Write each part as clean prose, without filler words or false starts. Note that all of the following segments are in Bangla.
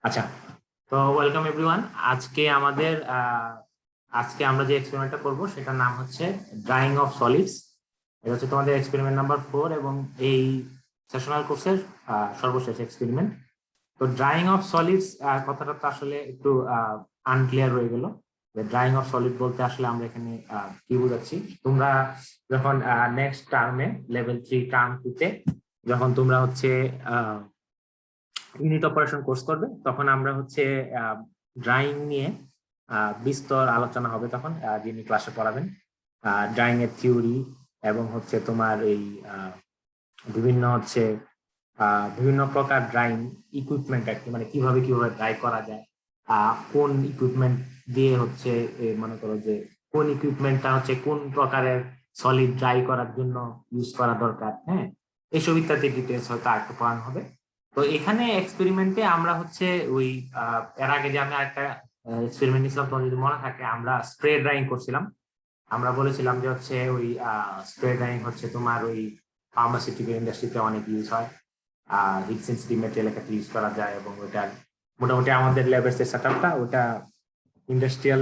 আচ্ছা, তো ওয়েলকাম এভরিওয়ান। আজকে আমরা যে এক্সপেরিমেন্টটা করব সেটার নাম হচ্ছে ড্রাইং অফ সলিডস। এটা হচ্ছে তোমাদের এক্সপেরিমেন্ট নাম্বার 4 এবং এই সেশনাল কোর্সের সর্বশেষ এক্সপেরিমেন্ট। তো ড্রাইং অফ সলিডস কথাটা তো আসলে একটু আনক্লিয়ার রয়ে গেল। ড্রাইং অফ সলিড বলতে আসলে আমরা এখানে কি বোঝাচ্ছি। তোমরা যখন নেক্সট টার্মে লেভেল 3 টার্ম 2 তে যখন তোমরা হচ্ছে ইউনিট অপারেশন কোর্স করবে তখন আমরা হচ্ছে ড্রাইং নিয়ে বিস্তর আলোচনা হবে তখন, যিনি ক্লাসে পড়াবেন ড্রাইং এর থিওরি এবং হচ্ছে তোমার এই বিভিন্ন হচ্ছে বিভিন্ন প্রকার ড্রাইং ইকুইপমেন্ট আর কি, মানে কিভাবে কিভাবে ড্রাই করা যায়, কোন ইকুইপমেন্ট দিয়ে হচ্ছে মনে করো যে কোন ইকুইপমেন্টটা হচ্ছে কোন প্রকারের সলিড ড্রাই করার জন্য ইউজ করা দরকার। হ্যাঁ, এইসব ইত্যাদি ডিটেলস হয়তো আরেকটু পড়ানো হবে। তো এখানে এক্সপেরিমেন্টে আমরা হচ্ছে ওই এর আগে যে আমি একটা এক্সপেরিমেন্ট নিয়েছিলাম, তোমার যদি মনে থাকে, আমরা স্প্রে ড্রাইং করছিলাম। আমরা বলেছিলাম যে হচ্ছে ওই স্প্রে ড্রাইং হচ্ছে তোমার ওই ফার্মাসিউটিক্যাল ইন্ডাস্ট্রিতে অনেক ইউজ হয়, হিট সেন্সিটিভ ম্যাটেরিয়াল একটা ইউজ করা যায় এবং ওটা মোটামুটি আমাদের ল্যাবের যে সেটআপটা ওটা ইন্ডাস্ট্রিয়াল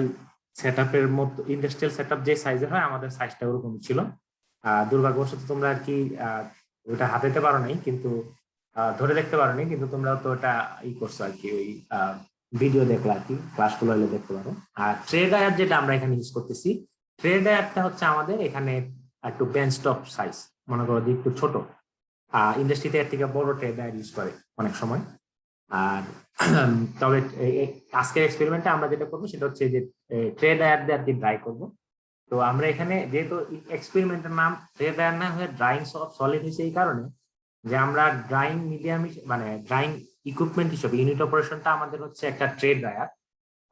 সেটআপের মতো, ইন্ডাস্ট্রিয়াল সেটআপ যে সাইজের হয় আমাদের সাইজটা ওরকম ছিল। দুর্ভাগ্যবশত তোমরা আর কি ওটা হাতাতে পারো নাই, কিন্তু ধরে দেখতে পারো নি, কিন্তু তোমরা তো ওটা ই করছো আর কি, ওই ভিডিও দেখলে আর কি, ক্লাসগুলো হলে দেখতে পারো। আর ট্রে ডায়ার যেটা আমরা এখানে ইউজ করতেছি, ট্রে ডায়ারটা হচ্ছে আমাদের এখানে একটু বেঞ্চ টপ সাইজ, মনে করো যে একটু ছোট। ইন্ডাস্ট্রিতে এর থেকে বড় ট্রে ডায়ার ইউজ করে অনেক সময়। আর তবে আজকের এক্সপেরিমেন্টে আমরা যেটা করবো সেটা হচ্ছে যে ট্রে ডায়ার দিয়ে আর কি ড্রাই করবো। তো আমরা এখানে যেহেতু এক্সপেরিমেন্টের নাম ট্রে ডায়ার না হয়ে ড্রাইং অফ সলিড হয়েছে এই কারণে যে আমরা ড্রাইং মিডিয়াম, মানে ড্রাইং ইকুইপমেন্ট হিসেবে ইউনিট অপারেশনটা আমাদের হচ্ছে একটা ট্রে ড্রায়ার,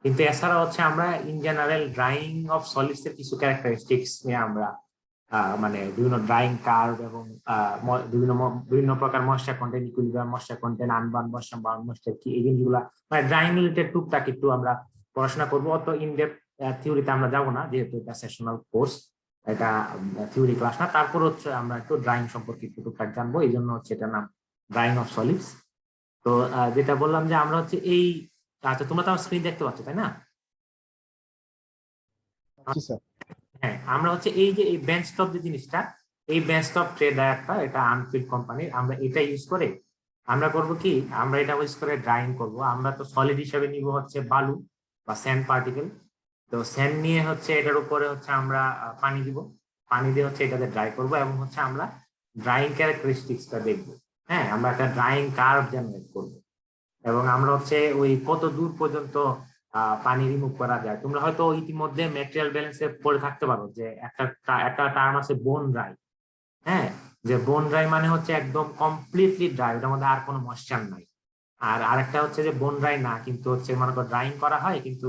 কিন্তু এছাড়া হচ্ছে আমরা in general drawing of solids এর কিছু ক্যারেক্টারিস্টিক্স নিয়ে আমরা মানে বিভিন্ন ড্রাইং কার্ভ এবং বিভিন্ন বিভিন্ন প্রকার moisture content, equilibrium moisture content, unbound moisture, বার্ন ময়েশ্চার, কি এই জিনিসগুলা মানে ড্রাইং রিলেটেড টুকটাক একটু আমরা পড়াশোনা করবো। অত ইনডেপথ থিওরিতে আমরা যাবো না, যেহেতু এটা সেশনাল কোর্স, এটা থিওরি ক্লাস না। তারপর হচ্ছে আমরা একটু ড্রাইং সম্পর্কে একটু টুকটাক জানবো, এই জন্য হচ্ছে এটার নাম ড্রাইং অফ সলিডস। তো যেটা বললাম যে আমরা হচ্ছে এই, আচ্ছা তোমরা তো আমার স্ক্রিন দেখতে পাচ্ছ তাই না? হ্যাঁ, আমরা হচ্ছে এই যে এই বেঞ্চ টপ যে জিনিসটা, এই বেঞ্চ টপ ট্রে ডায়ারটা, এটা আনফিল্ড কোম্পানির, আমরা এটা ইউজ করে আমরা করব কি, আমরা এটা ইউজ করে ড্রাইং করব। আমরা তো সলিড হিসেবে নিব হচ্ছে বালু বা স্যান্ড পার্টিকেল। তো স্যান্ড নিয়ে হচ্ছে এটার উপরে হচ্ছে আমরা পানি দিব, পানি দিয়ে হচ্ছে এটাতে ড্রাই করব এবং হচ্ছে আমরা ড্রাইং ক্যারেক্টারিস্টিক্সটা দেখবো। হ্যাঁ, আমরা একটা ড্রাইং কার্ভ জেনারেট করব এবং আমরা হচ্ছে ওই কত দূর পর্যন্ত পানি রিমুভ করা যায়। তোমরা হয়তো ইতিমধ্যে ম্যাটেরিয়াল ব্যালেন্সে পড়ে থাকতে পারো যে একটা একটা টার্ম আছে বোন ড্রাই। হ্যাঁ, যে বোন ড্রাই মানে হচ্ছে একদম কমপ্লিটলি ড্রাই, ওটার মধ্যে আর কোনো ময়েশ্চার নাই। আর আরেকটা হচ্ছে যে বোন ড্রাই না, কিন্তু হচ্ছে মনে করো ড্রাইং করা হয় কিন্তু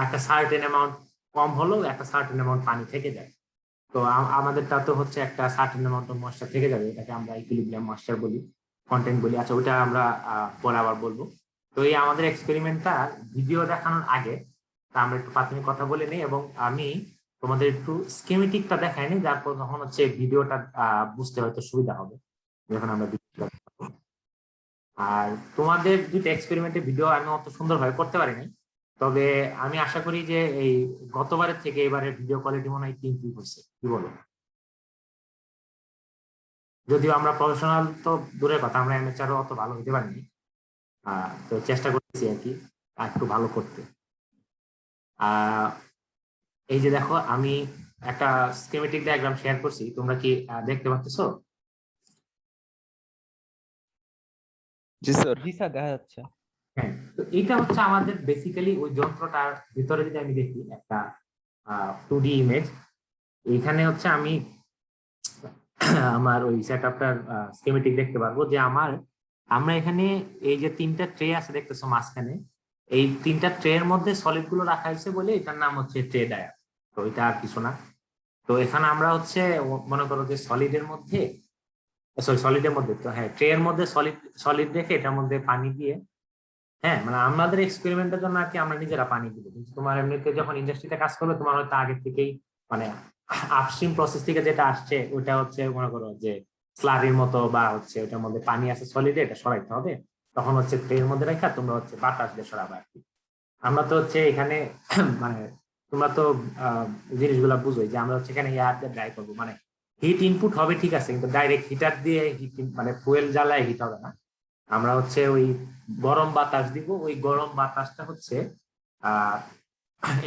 একটা সার্টেন অ্যামাউন্ট কম হলেও একটা সার্টেন অ্যামাউন্ট পানি থেকে যায়। তো আমাদেরটা তো হচ্ছে একটা সার্টেন অ্যামাউন্ট অফ ময়েশ্চার থেকে যাবে, এটাকে আমরা ইকুইলিব্রিয়াম ময়েশ্চার বলি, কন্টেন্ট বলি। আচ্ছা, ওইটা আমরা পরে আবার বলবো। তো এই আমাদের এক্সপেরিমেন্টটা ভিডিও দেখানোর আগে আমরা একটু প্রাথমিক কথা বলে নিই এবং আমি তোমাদের একটু স্কিমেটিকটা দেখাই নি, যারপর তখন হচ্ছে ভিডিওটা বুঝতে হয়তো সুবিধা হবে যখন আমরা ভিডিও। আর তোমাদের দুটো এক্সপেরিমেন্টের ভিডিও আমি অত সুন্দরভাবে করতে পারি নাই, তবে আমি আশা করি যে এই গতবারের থেকে এবারের ভিডিও কোয়ালিটি মনে হয় ইমপ্রুভ হয়েছে, কি বলো? যদিও আমরা প্রফেশনাল তো দূরের কথা, আমরা অ্যামেচারও অত ভালো হতে পারিনি। তো চেষ্টা করতেছি আর কি একটু ভালো করতে। আহ এই যে দেখো, আমি একটা স্কিমেটিক ডায়াগ্রাম শেয়ার করছি, তোমরা কি দেখতে পাচ্ছো? জি স্যার। জি স্যার, দেখা যাচ্ছে। হ্যাঁ, তো এটা হচ্ছে আমাদের বেসিক্যালি ওই যন্ত্রটার ভিতরে যদি আমি দেখি একটা 2D ইমেজ, এখানে হচ্ছে আমি আমার ওই সেটআপটার স্কিমেটিক দেখতে পারবো যে আমরা এখানে এই যে তিনটা ট্রে আছে দেখতেছো মাঝখানে, এই তিনটা ট্রের মধ্যে সলিড গুলো রাখা হয়েছে বলে এটার নাম হচ্ছে ট্রে ডায়ার। তো এটা আর কিছু না। তো এখানে আমরা হচ্ছে মনে করো যে সলিডের মধ্যে, সলিডের মধ্যে তো হ্যাঁ ট্রে এর মধ্যে সলিড সলিড রেখে এটার মধ্যে পানি দিয়ে, হ্যাঁ মানে আমাদের এক্সপেরিমেন্টের জন্য আর কি আমরা নিজেরা পানি দিব। কিন্তু তোমার এমনিতে যখন ইন্ডাস্ট্রিতে কাজ করবে তোমার হয়তো আগে থেকেই মানে আপস্ট্রিম প্রসেস থেকে যেটা আসছে ওটা হচ্ছে মনে করো যে স্লারির মতো বা হচ্ছে ওটার মধ্যে পানি আছে সলিডে, এটা সরাইতে হবে। তখন হচ্ছে ট্রের মধ্যে রেখা তোমরা হচ্ছে বাতাস দিয়ে সরাবে আর কি। আমরা তো হচ্ছে এখানে মানে তোমরা তো জিনিসগুলা বুঝোই যে আমরা হচ্ছে এখানে এয়ার দিয়ে ড্রাই করবো, মানে হিট ইনপুট হবে ঠিক আছে, কিন্তু ডাইরেক্ট হিটার দিয়ে হিট মানে ফুয়েল জ্বালায় হিট হবে না। আমরা হচ্ছে ওই গরম বাতাস দিব, ওই গরম বাতাসটা হচ্ছে আহ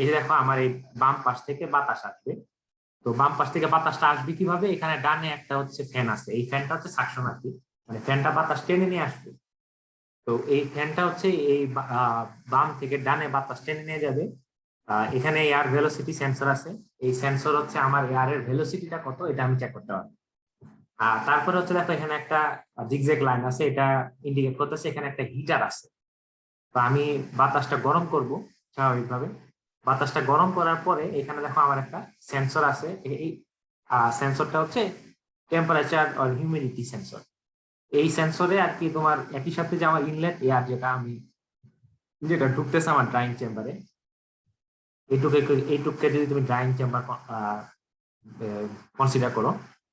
এই যে দেখো আমার এই বাম পাশ থেকে বাতাস আসবে। তো বাম পাশ থেকে বাতাসটা আসবে কিভাবে, এখানে ডানে একটা হচ্ছে ফ্যান আছে, এই ফ্যানটা হচ্ছে সাকশন আর কি, মানে ফ্যানটা বাতাস টেনে নিয়ে আসবে। তো এই ফ্যানটা হচ্ছে এই বাম থেকে ডানে বাতাস টেনে নিয়ে যাবে। এখানে এয়ার ভেলোসিটি সেন্সর আছে, এই সেন্সর হচ্ছে আমার এয়ারের ভেলোসিটিটা কত এটা আমি চেক করতে পারবো। তারপরে হচ্ছে দেখো এখানে একটা জিগজ্যাগ লাইন আছে, এটা ইন্ডিকেট করতেছে এখানে একটা হিটার আছে। তো আমি বাতাসটা গরম করব স্বাভাবিকভাবে। বাতাসটা গরম করার পরে এখানে দেখো আমার একটা সেন্সর আছে, এই সেন্সরটা হচ্ছে টেম্পারেচার আর হিউমিডিটি সেন্সর। এই সেন্সরে আর কি তোমার একই সাথে যে আমার ইনলেট এয়ার যেটা ঢুকতেছে আমার ড্রাইং চেম্বারে, এইটুকুকে যদি তুমি ড্রাইং চেম্বার কনসিডার করো,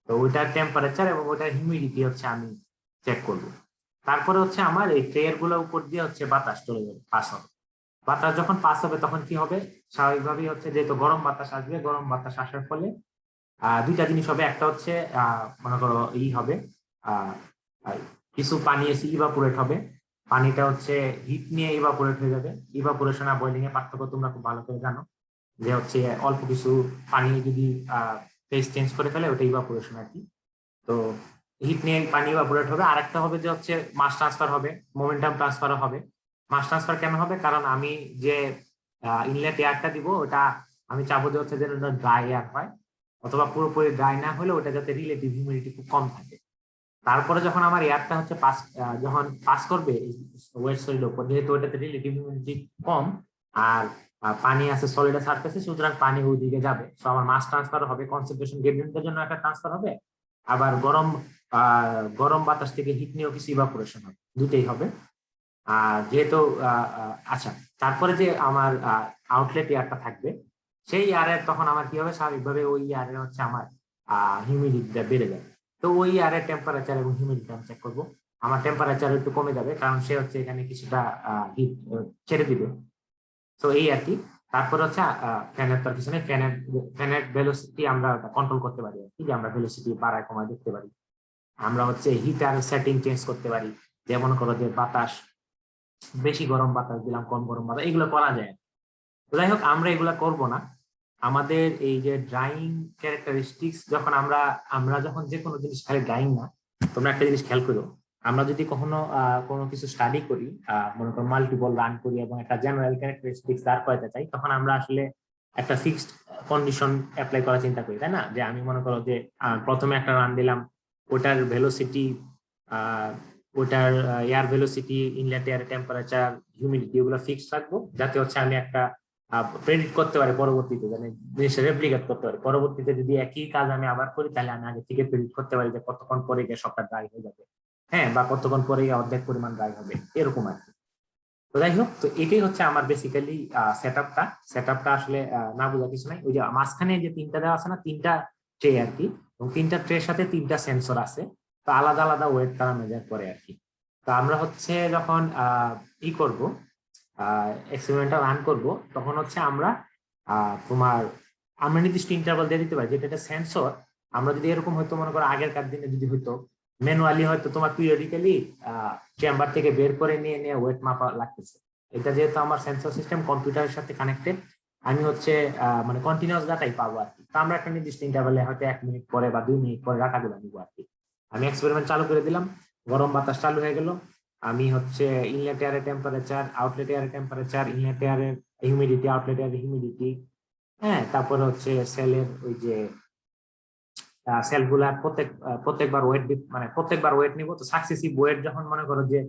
তো ওইটার টেম্পারেচার এবং ওইটার হিউমিডিটি হচ্ছে আমি চেক করব। তারপরে হচ্ছে আমার এই ট্রেয়ার গুলোর উপর দিয়ে হচ্ছে বাতাস চলে যাবে, পাস হবে। বাতাস যখন পাস হবে তখন কি হবে, স্বাভাবিকভাবেই হচ্ছে যেহেতু গরম বাতাস আসবে, গরম বাতাস আসার ফলে দুইটা জিনিস হবে। একটা হচ্ছে মনে করো হবে আহ কিছু পানি এসে ইভাপোরেট হবে, পানিটা হচ্ছে হিট নিয়ে ইভাপোরেট হয়ে যাবে। ইভাপোরেশন আর বয়লিং এর পার্থক্য তোমরা খুব ভালো করে জানো, যে হচ্ছে অল্প কিছু পানি যদি ফেজ চেঞ্জ করে ফেলে ওটা ইভাপোরেশন আর কি। তো হিট নিয়ে পানি ইভাপোরেট হবে। আরেকটা হবে যে হচ্ছে মাস ট্রান্সফার হবে, মোমেন্টাম ট্রান্সফার হবে। মাস ট্রান্সফার কেন হবে, কারণ আমি যে ইনলেট এয়ারটা দিব ওটা আমি চাবো যে হচ্ছে যেন ড্রাই এয়ার হয়, অথবা পুরোপুরি ড্রাই না হলে ওটা যাতে রিলেটিভ হিউমিডিটি খুব কম থাকে। তারপরে যখন আমার এয়ারটা হচ্ছে যখন পাস করবে ওয়েট সলিড উপর, যেহেতু ওটাতে রিলেটিভ হিউমিডিটি কম আর পানি আছে সলিড সারফেসে, সুতরাং পানি ওই দিকে যাবে। তো আমার মাস ট্রান্সফার হবে, কনসেন্ট্রেশন গ্রেডিয়েন্টের জন্য একটা ট্রান্সফার হবে, আবার গরম বাতাস থেকে হিট নিয়েও কিছু ইভাপোরেশন হবে, দুটেই হবে। আর যেহেতু আচ্ছা, তারপরে যে আমার আউটলেট এয়ারটা থাকবে, সেই এয়ারের তখন আমার কি হবে, স্বাভাবিকভাবে ওই এয়ারের হচ্ছে আমার হিউমিডিটিটা বেড়ে যাবে। তো ওই এয়ারের টেম্পারেচার এবং হিউমিডিটি আমি চেক করবো। আমার টেম্পারেচার একটু কমে যাবে, কারণ সে হচ্ছে এখানে কিছুটা হিট ছেড়ে দিবে। তো এই আর কি। তারপর হচ্ছে ফ্যানের তার পিছনে ফ্যানের ভেলোসিটি আমরা কন্ট্রোল করতে পারি আর কি, যে আমরা ভেলোসিটি বাড়ায় কমায় দেখতে পারি। আমরা হচ্ছে হিটার সেটিং চেঞ্জ করতে পারি, যেমন করো যে বাতাস বেশি গরম বাতাস দিলাম, কম গরম বাতাস, এগুলো করা যায়। তো যাই হোক, আমরা এগুলা করব না। আমাদের এই যে ড্রাইং ক্যারেক্টারিস্টিক্স, যখন আমরা আমরা যখন যে কোনো জিনিস খালি ড্রাইং না, তোমরা একটা জিনিস খেয়াল করো, আমরা যদি কখনো কোনো কিছু স্টাডি করি, মনে করো মাল্টিপল রান করি এবং একটা জেনারেল ক্যারেক্টারিস্টিক্স দাঁড় করাতে চাই, তখন আমরা আসলে একটা ফিক্সড কন্ডিশন অ্যাপ্লাই করার চিন্তা করি, তাই না? যে আমি মনে করো যে প্রথমে একটা রান দিলাম, ওটার ভেলোসিটি, ওটার air velocity, inlet air temperature, humidity, ওগুলো ফিক্সড রাখবো, যাতে হচ্ছে আমি একটা প্রেডিক্ট করতে পারি পরবর্তীতে, মানে জিনিসটা রেপ্লিকেট করতে পারি। পরবর্তীতে যদি একই কাজ আমি আবার করি, তাহলে আমি আগে থেকে প্রেডিক্ট করতে পারি যে কতক্ষণ পরে গিয়ে সবটা ড্রাই হয়ে যাবে, হ্যাঁ, বা কতক্ষণ পরে গিয়ে অর্ধেক পরিমাণ ড্রাই হবে, এরকম আর কি। তো যাই হোক, তো এটাই হচ্ছে আমার বেসিক্যালি সেটআপটা আসলে না বোঝা কিছু নাই। ওই যে মাঝখানে যে তিনটা দেওয়া আছে না, তিনটা ট্রে আর কি, এবং তিনটা ট্রের সাথে তিনটা সেন্সর আছে, তো আলাদা আলাদা ওয়েট তারা মেজার করে আর কি। তো আমরা হচ্ছে যখন করব, এক্সপেরিমেন্টটা রান করব, তখন হচ্ছে আমরা আমরা নির্দিষ্ট ইন্টারভাল দিয়ে দিতে পারি, যেটা একটা সেন্সর। আমরা যদি এরকম হয়তো মনে করো আগেরকার দিনে যদি হয়তো ম্যানুয়ালি হয়তো তোমার পিরিয়ডিক্যালি চেম্বার থেকে বের করে নিয়ে নিয়ে ওয়েট মাপা লাগতেছে, এটা যেহেতু আমার সেন্সর সিস্টেম কম্পিউটারের সাথে কানেক্টেড, আমি হচ্ছে মানে কন্টিনিউয়াস ডাটাই পাবো আর কি। তো আমরা একটা নির্দিষ্ট ইন্টারভালে হয়তো 1 মিনিট পরে বা 2 মিনিট পরে ডাটাগুলো নিবো আর কি। আমি এক্সপেরিমেন্ট চালু করে দিলাম, গরম বাতাস চালু হয়ে গেল, আমি হচ্ছে ইনলেট এয়ারের টেম্পারেচার, আউটলেট এয়ারের টেম্পারেচার, ইনলেট এয়ারের হিউমিডিটি, আউটলেট এয়ারের হিউমিডিটি, হ্যাঁ, তারপরে হচ্ছে সেলের ওই যে সেলগুলা প্রত্যেকবার ওয়েট, মানে প্রত্যেকবার ওয়েট নিব। তো সাকসেসিভ ওয়েট যখন মনে করো যে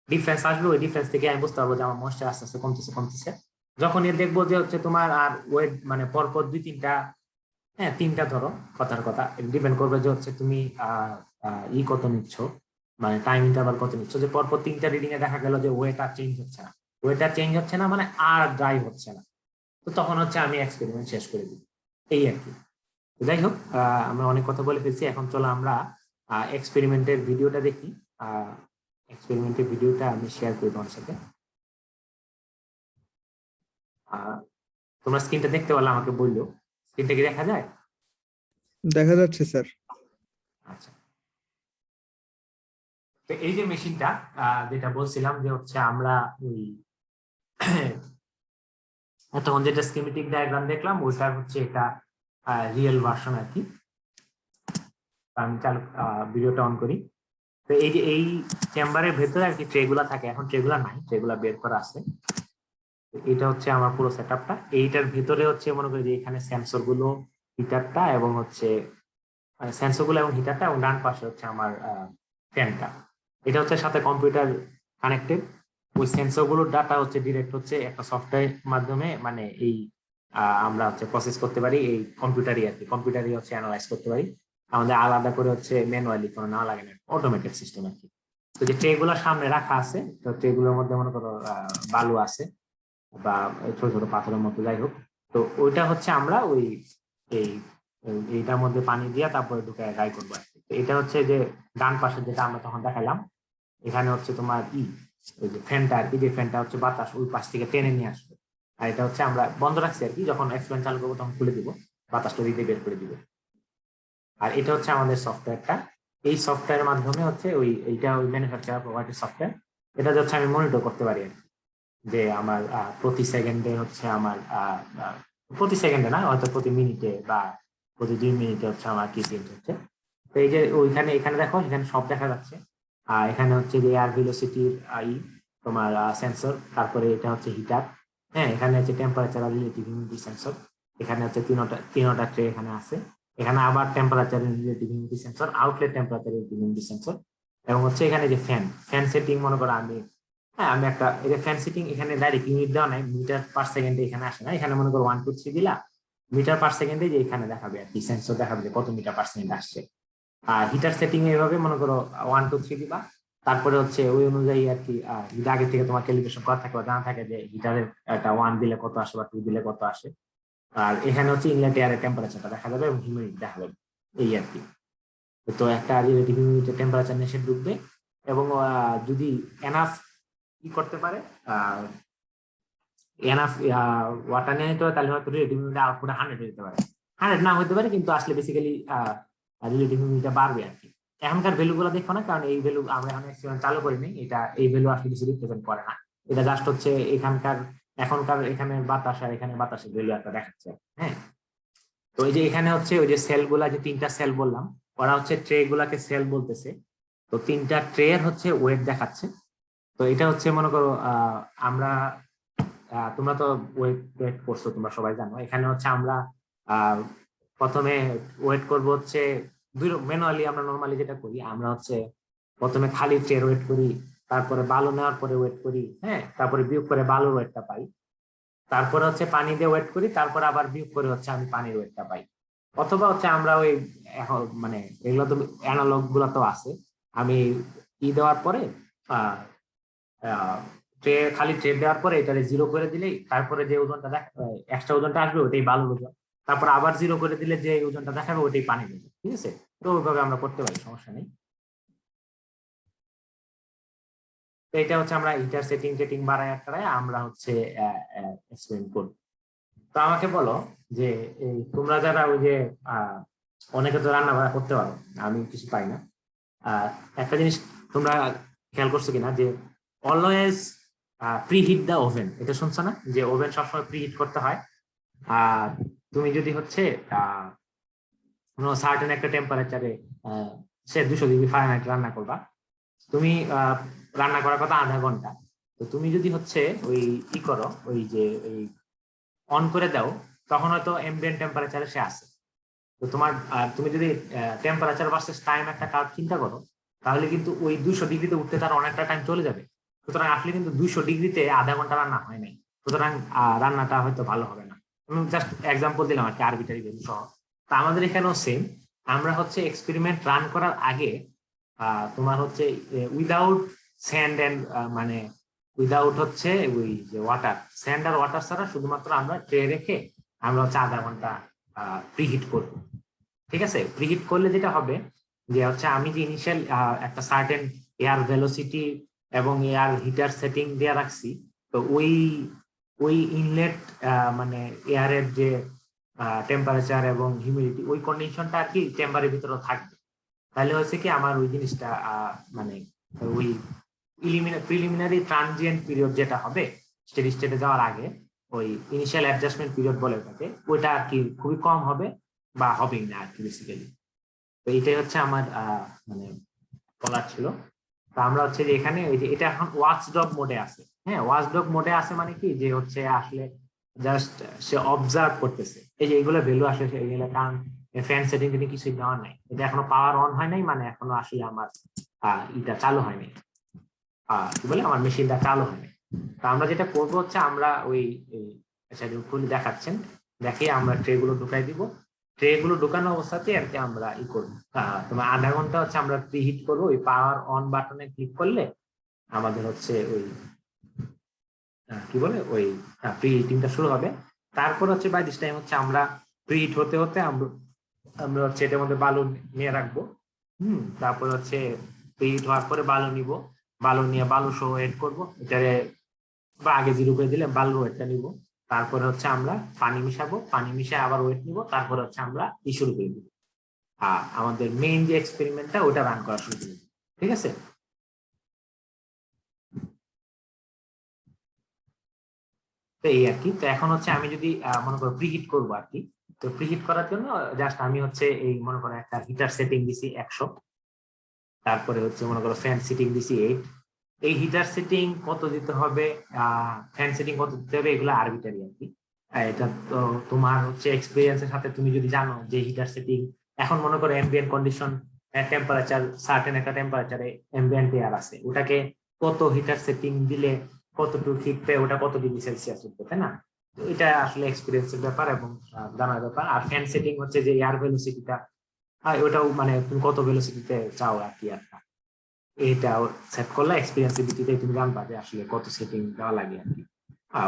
ডিফারেন্স আসবে, ওই ডিফারেন্স থেকে আমি বুঝতে পারবো যে আমার ময়েশ্চার আস্তে আস্তে কমতেছে। যখন দেখবো যে হচ্ছে তোমার আর ওয়েট মানে পরপর 2-3টা, হ্যাঁ 3টা ধরো, কথার কথা, ডিপেন্ড করবে যে হচ্ছে তুমি কত নিচ্ছ, মানে টাইম ইন্টারভাল কত নিচ্ছ। যে পরপর 3টা রিডিং এ দেখা গেল যে ওয়েট আর চেঞ্জ হচ্ছে না, মানে আর ড্রাই হচ্ছে না, তো তখন হচ্ছে আমি এক্সপেরিমেন্ট শেষ করে দিই, এই আর কি। যাই হোক, আমরা অনেক কথা বলে ফেলছি, এখন চলো আমরা এক্সপেরিমেন্টের ভিডিওটা দেখি। এক্সপেরিমেন্টের ভিডিওটা আমি শেয়ার করি তোমার সাথে। তোমরা স্ক্রিনটা দেখতে পারলে আমাকে বললো, স্ক্রিনটা কি দেখা যায়? দেখা যাচ্ছে স্যার। আচ্ছা, তো এই যে মেশিনটা যেটা বলছিলাম যে হচ্ছে আমরা ওই তখন যেটা স্কিমেটিক ডায়াগ্রাম দেখলাম ওইটা হচ্ছে এটা রিয়েল ভার্সন আর কি। আমি চালু ভিডিওটা অন করি। তো এই যে এই চেম্বারের ভেতরে আর কি ট্রেগুলা থাকে, এখন ট্রেগুলা নাই, ট্রেগুলা বের করা আছে। এটা হচ্ছে আমার পুরো সেটআপটা। এইটার ভিতরে হচ্ছে মনে করি যে এখানে সেন্সর গুলো, হিটারটা এবং হচ্ছে সেন্সর গুলো এবং হিটারটা, এবং ডান পাশে হচ্ছে আমার ফ্যানটা। এটা হচ্ছে সাথে কম্পিউটার কানেক্টেড। ওই সেন্সর গুলোর ডাটা হচ্ছে ডিরেক্ট হচ্ছে একটা সফটওয়্যার মাধ্যমে, মানে এই আমরা হচ্ছে প্রসেস করতে পারি এই কম্পিউটারই আর কি, কম্পিউটারই হচ্ছে অ্যানালাইজ করতে পারি। আমাদের আলাদা করে হচ্ছে ম্যানুয়ালি কোনো না লাগে না, অটোমেটেড সিস্টেম আর কি। তো যে ট্রে গুলো সামনে রাখা আছে, তো ট্রে গুলোর মধ্যে মনে করো বালু আছে বা ছোট ছোট পাথরের মতো, যাই হোক। তো ওইটা হচ্ছে আমরা ওই এই এইটার মধ্যে পানি দিয়ে তারপরে ঢুকে ড্রাই করবো আর কি। তো এটা হচ্ছে যে ডান পাশে যেটা আমরা তখন দেখালাম, এখানে হচ্ছে তোমার ওই যে ফ্যানটা আর কি, যে ফ্যানটা হচ্ছে বাতাস ওই পাশ থেকে টেনে নিয়ে আসবে। আর এটা হচ্ছে আমরা বন্ধ রাখছি আর কি, যখন এক্সপেরিমেন্ট চালু করবো তখন খুলে দিব, বাতাসটা দিতে বের করে দিব। আর এটা হচ্ছে আমাদের সফটওয়্যারটা। এই সফটওয়্যারের মাধ্যমে হচ্ছে এইটা ওই ম্যানুফ্যাকচারার প্রোভাইডেড সফটওয়্যার। এটা হচ্ছে আমি মনিটর করতে পারি আর কি, যে আমার প্রতি সেকেন্ডে হচ্ছে আমার প্রতি সেকেন্ডে না, হয়তো প্রতি মিনিটে বা প্রতি 2 মিনিটে হচ্ছে আমার কি চেঞ্জ হচ্ছে। তো এই যে ওইখানে এখানে দেখো, এখানে সব দেখা যাচ্ছে। এখানে হচ্ছে যে এয়ার ভেলোসিটির তোমার সেন্সর, তারপরে এটা হচ্ছে হিটার। হ্যাঁ, এখানে হচ্ছে টেম্পারেচার আর রিলেটিভ হিউমিডিটি সেন্সর। এখানে হচ্ছে তিনটা ট্রে এখানে আছে। এখানে আবার temperature relative humidity sensor, outlet temperature relative humidity sensor. এবং হচ্ছে এখানে যে ফ্যান সেটিং মনে করো আমি একটা এই যে ফ্যান সেটিং, এখানে ডাইরেক্ট ইউনিট দেওয়া নাই, মিটার পার সেকেন্ডে এখানে আসে না। এখানে মনে করো 1 2 3 দিলা, মিটার পার সেকেন্ডে যে এখানে দেখাবে আর কি, সেন্সর দেখাবে যে কত মিটার পার সেকেন্ড আসছে। আর হিটার সেটিং এইভাবে মনে করো 1 2 3 দিবা, তারপরে হচ্ছে ওই অনুযায়ী আর কি যদি আগে থেকে তোমার ক্যালিব্রেশন করা থাকে বা জানা থাকে যে হিটারের একটা 1 দিলে কত আসে বা 2 দিলে কত আসে। আর এখানে হচ্ছে ইনলেট এয়ারের টেম্পারেচারটা দেখা যাবে এবং হিউমিডিটি দেখা যাবে, এই আর কি। তো একটা রিলেটিভ হিউমিডিটি টেম্পারেচার নিয়ে সে ঢুকবে, এবং যদি এনাফ কি করতে পারে, এনাফ ওয়াটার নিয়ে নিতে পারে, তাহলে হয়তো রিলেটিভ হিউমিডিটি আউটপুট 100 দিতে পারে। 100 না হতে পারে, কিন্তু আসলে বেসিক্যালি রিলেটিভ হিউমিডিটি বাড়বে আর কি। এখনকার ভ্যালু গুলো দেখো না, কারণ এই ভ্যালু আমরা এখন এক্সপেরিমেন্ট চালু করিনি, এটা এই ভ্যালু আসলে কিছু রিপ্রেজেন্ট করে না। এটা জাস্ট হচ্ছে এখনকার এখানে বাতাস আর এখানে বাতাসের ভ্যালু একটা দেখাচ্ছে। হ্যাঁ, তো এই যে এখানে হচ্ছে ওই যে সেল গুলা, যে 3টা সেল বললাম, ওরা হচ্ছে ট্রে গুলাকে সেল বলতেছে। তো 3টা ট্রে এর হচ্ছে ওয়েট দেখাচ্ছে। তো এটা হচ্ছে মনে করো আমরা তোমরা তো ওয়েট করছো, তোমরা সবাই জানো। এখানে হচ্ছে আমরা প্রথমে ওয়েট করব হচ্ছে ম্যানুয়ালি, আমরা নরমালি যেটা করি, আমরা হচ্ছে প্রথমে খালি ট্রে ওয়েট করি, তারপরে বালু নেওয়ার পরে ওয়েট করি, হ্যাঁ, তারপরে বিয়োগ করে বালুর ওয়েটটা পাই, তারপরে হচ্ছে পানি দিয়ে ওয়েট করি, তারপর আবার বিয়োগ করে হচ্ছে আমি পানির ওয়েটটা পাই। অথবা হচ্ছে আমরা ওই এখন মানে এগুলো তো অ্যানালগ গুলো তো আছে, আমি দেওয়ার পরে খালি ট্রে দেওয়ার পরে এটা 0 করে দিলেই তারপরে যে ওজনটা এক্সট্রা ওজনটা আসবে ওটাই বালুর ওজন, তারপর আবার 0 করে দিলে যে ওজনটা দেখাবে ওটাই পানির ওজন। ঠিক আছে, তো ওইভাবে আমরা করতে পারি, সমস্যা নেই। তো এটা হচ্ছে আমরা হিটার সেটিং বাড়ায় আমরা হচ্ছে এক্সপেরিমেন্ট করব। তো আমাকে বলো যে তোমরা যারা ওই যে অনেকে তো রান্না বান্না করতে পারো, আমি কিছু পাই না। একটা জিনিস তোমরা খেয়াল করছো কিনা, যে অলওয়েজ প্রিহিট দ্য ওভেন, এটা শুনছো না, যে ওভেন সবসময় প্রিহিট করতে হয়। আর তুমি যদি হচ্ছে সার্টেন একটা টেম্পারেচারে সে 200 ডিগ্রি ফারেনহাইট রান্না করবা, তুমি রান্না করার কথা আধা ঘন্টা। তো তুমি যদি হচ্ছে ওই করো, ওই যে ওই অন করে দাও, তখন হয়তো এমবিয়েন্ট টেম্পারেচারে সে আসে। তো তুমি যদি টেম্পারেচার ভার্সেস টাইম একটা কার্ভ চিন্তা করো, তাহলে কিন্তু ওই 200 ডিগ্রিতে উঠতে তার অনেকটা টাইম চলে যাবে। সুতরাং আসলে কিন্তু 200 ডিগ্রিতে আধা ঘন্টা রান্না হয় নাই, সুতরাং রান্নাটা হয়তো ভালো হবে না। আমি জাস্ট এক্সাম্পল দিলাম আর কি, আরবিটারি ভ্যালু সহ। তা আমাদের এখানেও সেম, আমরা হচ্ছে এক্সপেরিমেন্ট রান করার আগে তোমার হচ্ছে উইদাউট স্যান্ড এন্ড মানে উইদাউট হচ্ছে ওই যে ওয়াটার, স্যান্ড আর ওয়াটার ছাড়া শুধুমাত্র আমরা ট্রে রেখে আমরা হচ্ছে আধা ঘন্টা প্রিহিট করবো। ঠিক আছে, প্রিহিট করলে যেটা হবে যে হচ্ছে আমি যে ইনিশিয়াল একটা সার্টেন এয়ার ভেলোসিটি এবং এয়ার হিটার সেটিং দিয়ে রাখছি, তো ওই ওই ইনলেট মানে এয়ারের যে টেম্পারেচার এবং হিউমিডিটি ওই কন্ডিশনটা আর কি চেম্বারের ভিতরে থাকবে। তাহলে হচ্ছে কি আমার ওই জিনিসটা মানে ওই প্রিলিমিনারি ট্রানজিয়েন্ট পিরিয়ড যেটা হবে স্টেডি স্টেটে যাওয়ার আগে, ওই ইনিশিয়াল অ্যাডজাস্টমেন্ট পিরিয়ড বলে থাকে, ওইটা আর কি খুবই কম হবে বা হবেই না আর কি বেসিক্যালি। তো এটাই হচ্ছে আমার মানে বলার ছিল। তো আমরা হচ্ছে যে এখানে ওই যে এটা এখন ওয়াচডগ মোডে আছে। হ্যাঁ, ওয়াচডগ মোডে আছে মানে কি যে হচ্ছে আসলে জাস্ট সে অবজার্ভ করতেছে এই যে এইগুলো ভ্যালু আসলে এইগুলো, কারণ ফ্যান সেটিং টেটিং কিছুই দেওয়া নাই, এটা এখনো পাওয়ার অন হয় নাই, মানে এখনো আসলে আমার এটা চালু হয়নি, কি বলে আমার মেশিনটা চালু হয়নি। তো আমরা যেটা করবো হচ্ছে আমরা ওই খুলে দেখাচ্ছেন, দেখে আমরা ট্রে গুলো ঢুকাই দিব। ট্রে গুলো ঢুকানো অবস্থাতে আর কি আমরা ই করবো, তোমার আধা ঘন্টা হচ্ছে আমরা প্রিহিট করবো। ওই পাওয়ার অন বাটনে ক্লিক করলে আমাদের হচ্ছে ওই কি বলে ওই প্রিহিটিংটা শুরু হবে। তারপর হচ্ছে বাই দিস টাইম হচ্ছে আমরা প্রিহিট হতে হতে আমরা হচ্ছে এটার মধ্যে বালু নিয়ে রাখবো। তারপর হচ্ছে প্রিহিট হওয়ার পরে বালু নিব, বালু নিয়ে বালু সহ ওয়েট করবো এটারে, বা আগে জিরো করে দিলে বালুর ওয়েটটা নিব। তারপরে হচ্ছে আমরা পানি মিশাবো, পানি মিশিয়ে আবার ওয়েট নিব, তারপরে হচ্ছে আমরা শুরু করে দিব আমাদের মেইন যে এক্সপেরিমেন্টটা ওটা রান করা শুরু করে দিব। ঠিক আছে, তো এই আর কি। তো এখন হচ্ছে আমি যদি মনে করো প্রিহিট করবো আর কি, তো প্রিহিট করার জন্য জাস্ট আমি হচ্ছে এই মনে করো একটা হিটার সেটিং দিছি 100, তারপরে হচ্ছে মনে করো ফ্যান সেটিং দিছি 8। এই হিটার সেটিং কত দিতে হবে, ফ্যান সেটিং কত দিতে হবে, এগুলো আরবিটারি আর কি। এটা তো তোমার হচ্ছে এক্সপিরিয়েন্সের সাথে তুমি যদি জানো যে হিটার সেটিং এখন মনে করো অ্যাম্বিয়েন্ট কন্ডিশন টেম্পারেচার সার্টেন একটা টেম্পারেচারে অ্যাম্বিয়েন্ট এয়ার আছে, ওটাকে কত হিটার সেটিং দিলে কতটুকু হিট পেয়ে ওটা কত ডিগ্রি সেলসিয়াস উঠবে, তাই না? তো এটা আসলে এক্সপিরিয়েন্সের ব্যাপার এবং জানার ব্যাপার। আর ফ্যান সেটিং হচ্ছে যে এয়ার ভেলোসিটিটা, ওটাও মানে তুমি কত ভেলোসিটিতে চাও আর কি, এটা সেট করলে এক্সপিরিয়েন্সের ভিত্তিতে তুমি জানবা যে আসলে কত সেটিং দেওয়া লাগে আর কি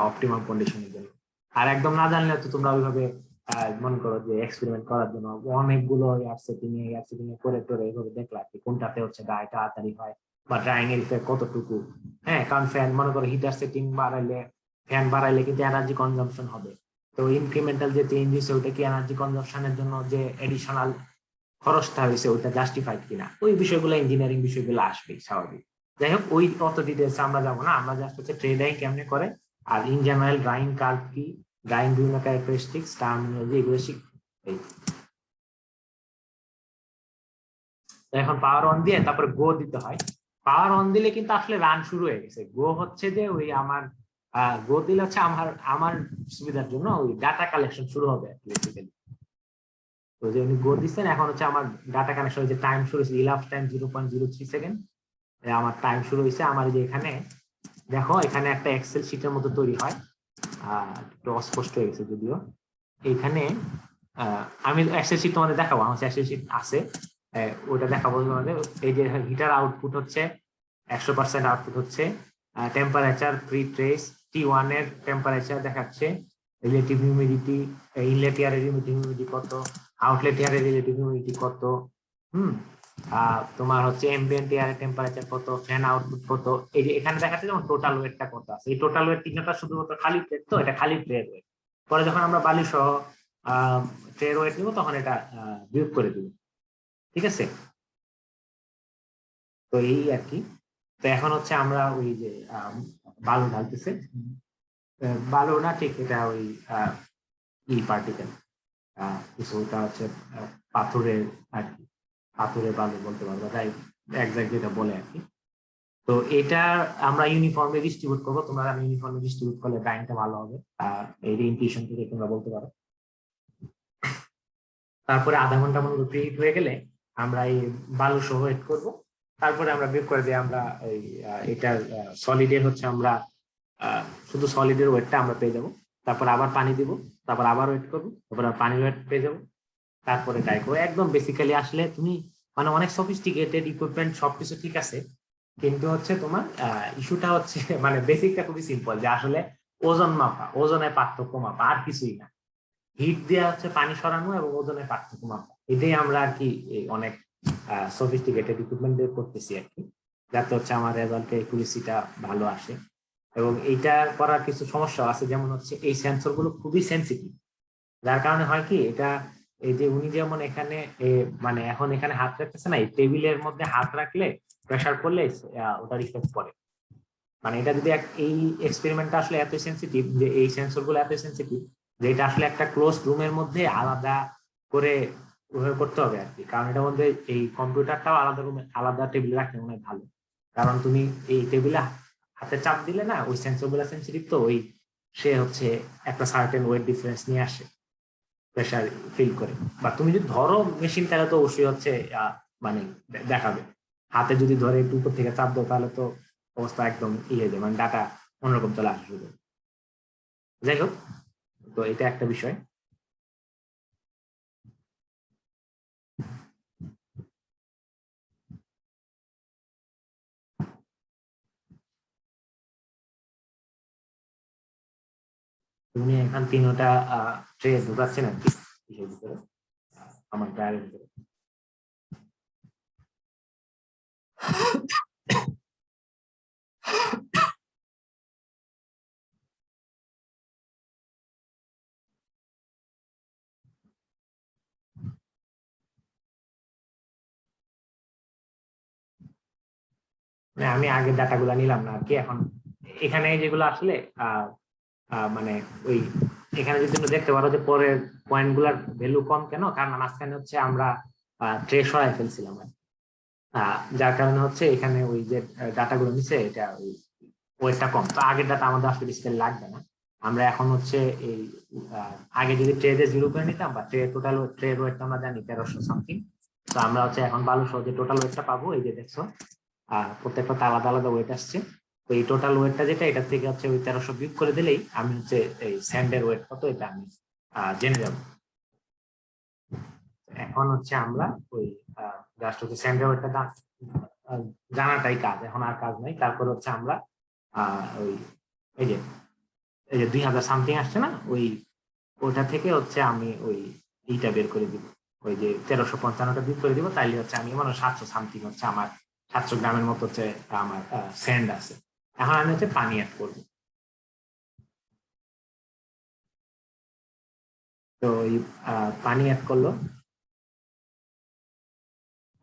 অপটিমাম কন্ডিশনের জন্য। আর একদম না জানলে তো তোমরা ওইভাবে মনে করো যে এক্সপেরিমেন্ট করার জন্য অনেকগুলো এয়ার সেটিং এ করে টোরে এইভাবে দেখলা আর কি কোনটাতে হচ্ছে ড্রাই তাড়াতাড়ি হয় বা ড্রাইং এর ইফেক্ট কতটুকু। হ্যাঁ, কারণ ফ্যান মনে করো হিটার সেটিং বাড়াইলে, ফ্যান বাড়াইলে কিন্তু এনার্জি কনজাম্পশন হবে। তো ইনক্রিমেন্টাল যে চেঞ্জ হয়েছে ওটা কি এনার্জি কনজাম্পশনের জন্য যে এডিশনাল খরচটা হয়েছে ওইটা জাস্টিফাইড কিনা, ওই বিষয়গুলো ইঞ্জিনিয়ারিং বিষয়গুলো আসবেই স্বাভাবিক। যাই হোক, ওই অত ডিটেলস আমরা যাবো না, আমরা জাস্ট হচ্ছে ট্রে ডাইং কেমনে করে আর ইন জেনারেল ড্রাইং কার্ভ কি, ড্রাইং বিভিন্ন ক্যারেক্টারিস্টিক্স টার্মিনোলজি এগুলো শিখবো। এই এখন পাওয়ার অন দিয়ে তারপরে গো দিতে হয়। পাওয়ার অন দিলে কিন্তু আসলে রান শুরু হয়ে গেছে। গো হচ্ছে যে ওই আমার গো দিলে হচ্ছে আমার আমার সুবিধার জন্য ওই ডাটা কালেকশন শুরু হবে বেসিক্যালি। তো যে উনি গো দিচ্ছেন এখন হচ্ছে আমার ডাটা কানেকশন যে টাইম শুরু হয়েছে, ইলাপস টাইম 0.03 সেকেন্ড আমার টাইম শুরু হয়েছে। আমার যে এখানে দেখো এখানে একটা এক্সেল শিটের মতো তৈরি হয়, একটু অস্পষ্ট হয়ে গেছে যদিও। এইখানে আমি এক্সেল শিট তোমাদের দেখাবো, আমার এক্সেল শিট আছে, ওটা দেখাবো তোমাদের। এই যে হিটার আউটপুট হচ্ছে 100% আউটপুট হচ্ছে, টেম্পারেচার প্রি ট্রেস T1 এর টেম্পারেচার দেখাচ্ছে, রিলেটিভ হিউমিডিটি, ইনলেট এয়ারের রিলেটিভ হিউমিডিটি কত, আউটলেট এয়ারের রিলেটিভ হিউমিডিটি কত, তোমার হচ্ছে এমবিয়েন্ট এয়ারের টেম্পারেচার কত, ফ্যান আউটপুট কত। এই যে এখানে দেখাচ্ছে যেমন টোটাল ওয়েটটা কত আছে, এই টোটাল ওয়েট তিনটা শুধুমাত্র খালি প্লেট, তো এটা খালি প্লেট ওয়েট। পরে যখন আমরা বালি সহ ট্রের ওয়েট নিব তখন এটা বিয়োগ করে দিব। ঠিক আছে, তো এই আর কি। তো এখন হচ্ছে আমরা ওই যে বালু ঢালতেছে, বালু না ঠিক এটা ওই পার্টিকেল কিছু, ওটা হচ্ছে পাথরের আর কি, পাথরের বালু বলতে পারবো, তাই একজাক্ট যেটা বলে আর কি। তো এটা আমরা ইউনিফর্মলি ডিস্ট্রিবিউট করবো, তোমরা আমি ইউনিফর্মলি ডিস্ট্রিবিউট করলে টাইমটা ভালো হবে, এই ইনটিউশন থেকে তোমরা বলতে পারো। তারপরে আধা ঘন্টা মতো প্রিহিট হয়ে গেলে আমরা এই বালু সহ ওয়েট করবো। তারপরে আমরা বের করে দিই আমরা এই এটার সলিডের হচ্ছে আমরা শুধু সলিডের ওয়েটটা আমরা পেয়ে যাবো। তারপর আবার পানি দিব, তারপর আবার ওয়েট করবো, তারপর পানির ওয়েট পেয়ে যাবো। তারপরে ট্রাই করবো একদম বেসিক্যালি। আসলে তুমি মানে অনেক সফিস্টিকেটেড ইকুইপমেন্ট সবকিছু ঠিক আছে, কিন্তু হচ্ছে তোমার ইস্যুটা হচ্ছে মানে বেসিকটা খুবই সিম্পল, যে আসলে ওজন মাপা, ওজনের পার্থক্য মাপা, আর কিছুই না। হিট দেওয়া হচ্ছে পানি সরানো এবং ওজনের পার্থক্য মাপা, এটাই আমরা আর কি অনেক সফিস্টিকেটেড ইকুইপমেন্ট দিয়ে করতেছি আর কি। যাতে হচ্ছে আমার রেজাল্টে একুরেসিটা ভালো আসে। এবং এইটা করার কিছু সমস্যা আছে, যেমন হচ্ছে এই সেন্সর গুলো খুবই সেন্সিটিভ, যার কারণে হয় কি এটা, এই যে উনি যেমন এখানে মানে এখন এখানে হাত রাখতেছে না, এই টেবিলের মধ্যে হাত রাখলে প্রেসার করলে ওটার ইফেক্ট পড়ে। মানে এটা যদি এই এক্সপেরিমেন্টটা আসলে এত সেন্সিটিভ, যে এই সেন্সর গুলো এত সেন্সিটিভ যে এটা আসলে একটা ক্লোজ রুমের মধ্যে আলাদা করে ওভাবে করতে হবে আর কি। কারণ এটার মধ্যে এই কম্পিউটারটাও আলাদা রুমে আলাদা টেবিলে রাখলে মনে হয় ভালো। কারণ তুমি এই টেবিলে হাতে চাপ দিলে না, ওই সেন্সর গুলো সেন্সিটিভ, তো ওই সে হচ্ছে একটা সার্টেন ওয়েট ডিফারেন্স নিয়ে আসে, প্রেসার ফিল করে। বা তুমি যদি ধরো মেশিন, তাহলে তো অবশ্যই হচ্ছে মানে দেখাবে। হাতে যদি ধরে একটু উপর থেকে চাপ দাও, তাহলে তো অবস্থা একদম হয়ে যায়, মানে ডাটা অন্যরকম চলে আসে শুধু। যাই হোক, তো এটা একটা বিষয়। তুমি এখন তিনটা ট্রে ঢুকাচ্ছেন আর কি কিসের ভিতরে, আমার ড্রাইভের ভিতরে। মানে আমি আগে ডাটাগুলো নিলাম না আর কি। এখন এখানে যেগুলো আসলে মানে ওই এখানে যদি তুমি দেখতে পারো যে পরের পয়েন্ট গুলার ভ্যালু কম কেন, কারণ মাঝখানে হচ্ছে আমরা ট্রে সরাই ফেলছিলাম। যার কারণে হচ্ছে এখানে ওই যে ডাটাগুলো নিচে, এটা ওই ওয়েটটা কম। তো আগের ডাটা আমাদের আসলে বেসিক্যালি লাগবে না। আমরা এখন হচ্ছে এই আগে যদি ট্রেডে 0 করে নিতাম, বা টোটাল ট্রেড ওয়েটটা আমরা জানি 1300 সামথিং। তো আমরা হচ্ছে এখন বালু সহ যে টোটাল ওয়েটটা পাবো, এই যে দেখছো প্রত্যেকটা আলাদা আলাদা ওয়েট আসছে। তো এই টোটাল ওয়েটটা যেটা, এটা থেকে হচ্ছে ওই 1300 বিয়োগ করে দিলেই আমি হচ্ছে এই স্যান্ডের ওয়েট কত এটা আমি জেনে যাবো। এখন হচ্ছে আমরা ওই জাস্ট হচ্ছে স্যান্ডের ওয়েটটা জানাটাই কাজ, এখন আর কাজ নাই। তারপর হচ্ছে আমরা ওই এই যে 2000 সামথিং আসছে না, ওই ওটা থেকে হচ্ছে আমি ওই এইটা বের করে দিব, ওই যে 1355টা বের করে দিব, তাইলে হচ্ছে আমি মানে 700 সামথিং হচ্ছে আমার 700 গ্রামের মতো হচ্ছে আমার স্যান্ড আছে। এখন আমি হচ্ছে পানি অ্যাড করবো। তো ওই পানি অ্যাড করলো,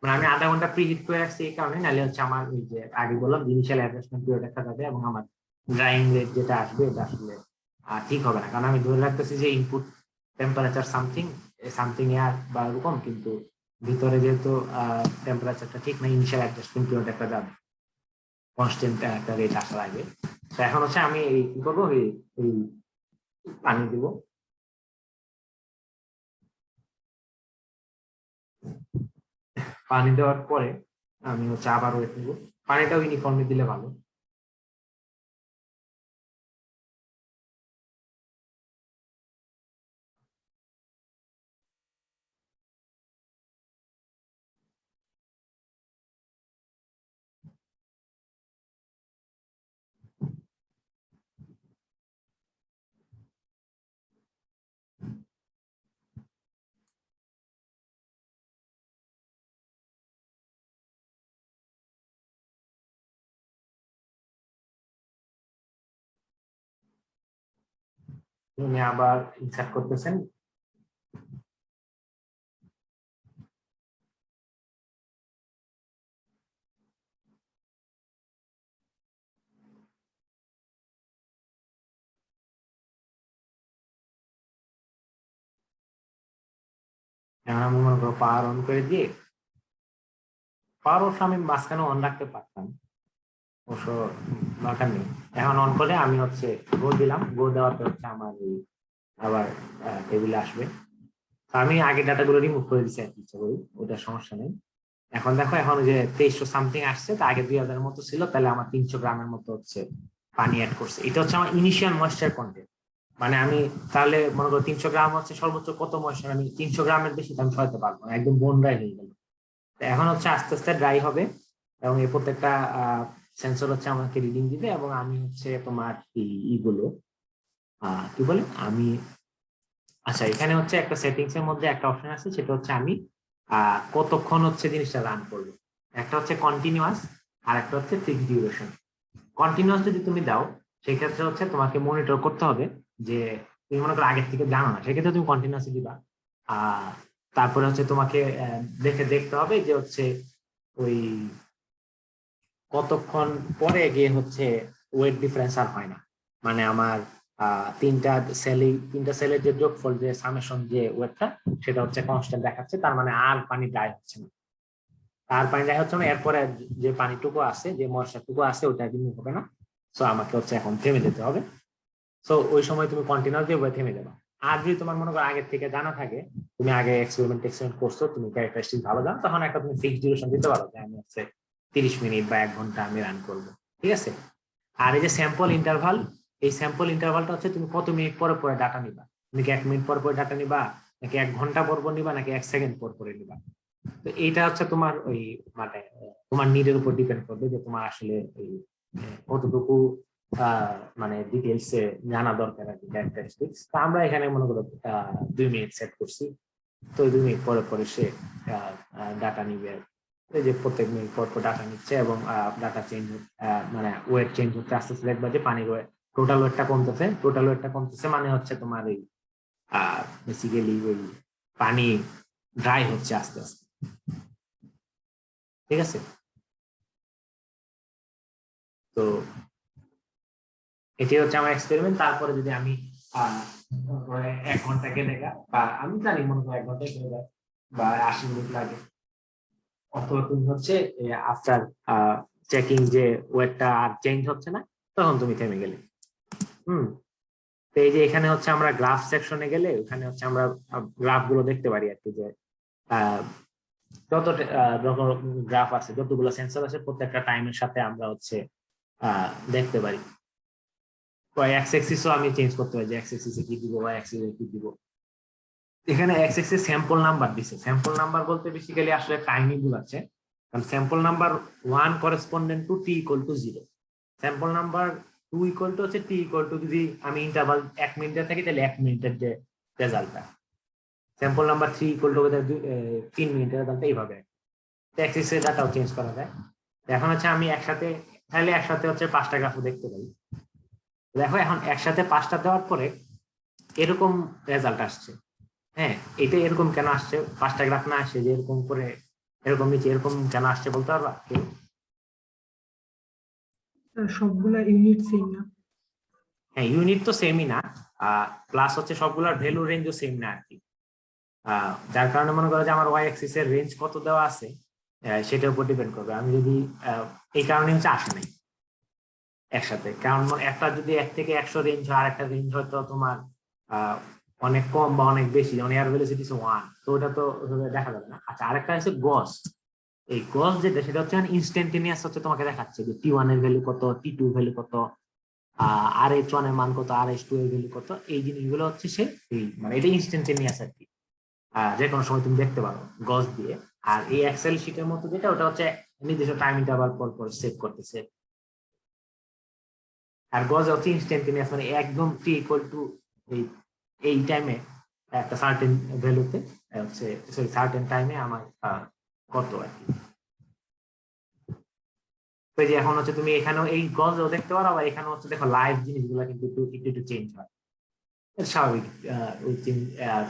মানে আমি আধা ঘন্টা প্রি হিট করে রাখছি এই কারণে, নাহলে হচ্ছে আমার ওই যে আগে বললাম ইনিশিয়াল অ্যাডজাস্টমেন্ট পিরিয়ড একটা যাবে, এবং আমার ড্রাইং রেট যেটা আসবে এটা আসলে ঠিক হবে না। কারণ আমি ধরে রাখতেছি যে input temperature something something air বা এরকম, কিন্তু ভিতরে যেহেতু টেম্পারেচারটা ঠিক না, ইনিশিয়াল অ্যাডজাস্টমেন্ট পিরিয়ড একটা যাবে কনস্ট্যান্ট একটা রেট আসার আগে। তো এখন হচ্ছে আমি এই কি করবো, এই পানি দিব। পানি দেওয়ার পরে আমি হচ্ছে আবার ওয়েট নিব। পানিটাও ইউনিফর্মলি দিলে ভালো। উনি আবার ইনসার্ট করতেছেন। এখন আমি মনে করো পাওয়ার অন করে দিয়ে, পাওয়ার অবশ্য আমি মাঝখানে অন রাখতে পারতাম, অবশ্য দরকার নেই। এখন অন করে আমি হচ্ছে গো দিলাম, গো দেওয়াতে হচ্ছে আমার এই আবার টেবিলে আসবে। তো আমি আগে ডাটাগুলো রিমুভ করে দিচ্ছি আর কি, ইচ্ছা করি, ওটা সমস্যা নেই। এখন দেখো, এখন যে 2300 সামথিং আসছে, তা আগে 2000 মতো ছিল, তাহলে আমার 300 গ্রামের মতো হচ্ছে পানি অ্যাড করছে। এটা হচ্ছে আমার ইনিশিয়াল ময়েশ্চার কন্টেন্ট। মানে আমি তাহলে মনে করো 300 গ্রাম হচ্ছে সর্বোচ্চ কত ময়েশ্চার, আমি 300 গ্রামের বেশি আমি সরাতে পারবো না, একদম বোন ড্রাই হয়ে গেল। এখন হচ্ছে আস্তে আস্তে ড্রাই হবে, এবং এই প্রত্যেকটা সেন্সর হচ্ছে আমাকে রিডিং দিবে, এবং আমি হচ্ছে তোমার ইগুলো কি বলে আমি, আচ্ছা এখানে হচ্ছে একটা সেটিংস এর মধ্যে একটা অপশন আছে, সেটা হচ্ছে আমি কতক্ষণ হচ্ছে জিনিসটা রান করবো। একটা হচ্ছে কন্টিনিউয়াস, আর একটা হচ্ছে ফিক্সড ডিউরেশন। কন্টিনিউয়াস যদি তুমি দাও সেক্ষেত্রে হচ্ছে তোমাকে মনিটর করতে হবে যে তুমি মনে করো আগের থেকে জানো না, সেক্ষেত্রে তুমি কন্টিনিউয়াসলি দিবা। তারপরে হচ্ছে তোমাকে দেখতে হবে যে হচ্ছে ওই কতক্ষণ পরে গিয়ে হচ্ছে ওয়েট ডিফারেন্স আর হয় না, মানে আমার তিনটা সেলের যে যোগফল যে সামেশন যে ওয়েটটা সেটা হচ্ছে কনস্ট্যান্ট দেখাচ্ছে, তার মানে আর পানি ড্রাই হচ্ছে না। আর পানি ড্রাই হচ্ছে না, এরপরে যে পানিটুকু আছে, যে ময়শ্চারটুকু আছে ওটা রিমুভ হবে না। সো আমাকে হচ্ছে এখন থেমে যেতে হবে। সো ওই সময় তুমি কন্টিনিউয়াস দিয়ে থেমে যাবে। আর যদি তোমার মনে করো আগের থেকে জানা থাকে, তুমি আগে এক্সপেরিমেন্ট করছো, তুমি ক্যারেক্টারিস্টিক ভালো জানো, তখন একটা তুমি ফিক্সড ডিউরেশন দিতে পারো যে আমি হচ্ছে 30 মিনিট বা 1 ঘন্টা আমি রান করবো, ঠিক আছে। আর এই যে স্যাম্পল ইন্টারভাল, এই স্যাম্পল ইন্টারভালটা হচ্ছে তুমি কত মিনিট পরে পরে ডাটা নিবা। তুমি কি 1 মিনিট পর পরে ডাটা নিবা, নাকি 1 ঘন্টা পর পর নিবা, নাকি 1 সেকেন্ড পর পরে নিবা। তো এইটা হচ্ছে তোমার ওই মানে তোমার নিডের উপর ডিপেন্ড করবে যে তোমার আসলে এই কতটুকু মানে ডিটেলস এ জানা দরকার আর কি ক্যারেক্টারিস্টিক্স। তো আমরা এখানে মনে করো 2 মিনিট সেট করছি। তো 2 মিনিট পরে পরে সে ডাটা নিবে, এই যে প্রত্যেক মিনিট পর পর ডাটা নিচ্ছে এবং ডাটা চেঞ্জ মানে ওয়েট চেঞ্জ হচ্ছে আস্তে আস্তে। দেখবা যে পানির ওয়েট, টোটাল ওয়েটটা কমতেছে, মানে হচ্ছে তোমার এই বেসিক্যালি ওই পানি ড্রাই হচ্ছে আস্তে আস্তে, ঠিক আছে। তো এটি হচ্ছে আমার এক্সপেরিমেন্ট। তারপরে যদি আমি 1 ঘন্টা গেলে বা আমি জানি মনে করো 1 ঘন্টায় চলে যায় বা 80 মিনিট লাগে, অথবা তুমি হচ্ছে আফটার চেকিং যে ওয়েটটা আর চেঞ্জ হচ্ছে না, তখন তুমি থেমে গেলে। তো এই যে এখানে হচ্ছে আমরা গ্রাফ সেকশনে গেলে ওখানে হচ্ছে আমরা গ্রাফ গুলো দেখতে পারি আর কি, যে যত গ্রাফ আছে, যতগুলো সেন্সর আছে প্রত্যেকটা টাইমের সাথে আমরা হচ্ছে দেখতে পারি। এক্স এক্সিসও আমি চেঞ্জ করতে পারি, যে এক্স এক্সিসে কি দিব বা এক্সিসে কি দিব। এখানে এক্স এক্সিস স্যাম্পল নাম্বার দিছে। স্যাম্পল নাম্বার বলতে বেসিক্যালি আসলে টাইমই বুঝাচ্ছে, কারণ sample number 1 correspondent to t equal to 0, sample number 2 equal to হচ্ছে টি ইকুয়াল টু, যদি আমি ইন্টারভাল 1 মিনিটের থাকি তাহলে 1 মিনিটের যে রেজাল্টটা, স্যাম্পল নাম্বার 3 ইকুয়াল টু 3 মিনিটের রেজাল্টটা, এইভাবে এক্সিসের ডাটাও চেঞ্জ করা যায়। এখন হচ্ছে আমি একসাথে হচ্ছে 5টা গ্রাফও দেখতে পারি। দেখো এখন একসাথে 5টা দেওয়ার পরে এরকম রেজাল্ট আসছে। হ্যাঁ, এটা এরকম কেন আসছে, 5টা গ্রাফ না আসছে যে এরকম করে এরকম নিচে এরকম কেন আসছে বলতে পারবা কেউ? সবগুলা ইউনিট সেম না। হ্যাঁ, ইউনিট তো সেমই না, প্লাস হচ্ছে সবগুলোর ভ্যালু রেঞ্জও সেম না আর কি। যার কারণে মনে করো যে আমার ওয়াই অ্যাক্সিস এর রেঞ্জ কত দেওয়া আছে সেটার উপর ডিপেন্ড করবে। আমি যদি এই কারণে হচ্ছে আসে নাই একসাথে, কারণ একটা যদি 1 থেকে 100 রেঞ্জ হয়, আর একটা রেঞ্জ হয়তো তোমার অনেক কম বা অনেক বেশি, যেমন এয়ার ভেলোসিটি 1, তো ওটা তো দেখা যাবে না। আচ্ছা, আরেকটা হচ্ছে গস। এই গস যেটা, সেটা হচ্ছে ইনস্ট্যান্টেনিয়াস হচ্ছে তোমাকে দেখাচ্ছে যে টি1 এর ভ্যালু কত, টি2 এর ভ্যালু কত, RH1 এর মান কত, RH2 এর ভ্যালু কত, এই জিনিসগুলো হচ্ছে সে মানে এটা ইনস্ট্যান্টেনিয়াস আর কি, যে কোনো সময় তুমি দেখতে পারো গস দিয়ে। আর এই এক্সেল শিটের মতো যেটা, ওটা হচ্ছে নির্দিষ্ট টাইম ইন্টারভাল পর পর সেভ করতেছে। আর গজ হচ্ছে ইনস্ট্যান্টেনিয়াস, মানে একদম টি ইকুয়াল টু এই টাইমে একটা সার্টেন ভ্যালুতে হচ্ছে, সরি সার্টেন টাইমে আমার কত আর কি। তো যে এখন হচ্ছে তুমি এখানেও এই গজও দেখতে পারো, আবার এখানে হচ্ছে দেখো লাইভ জিনিসগুলো কিন্তু একটু চেঞ্জ হয়, স্বাভাবিক। ওই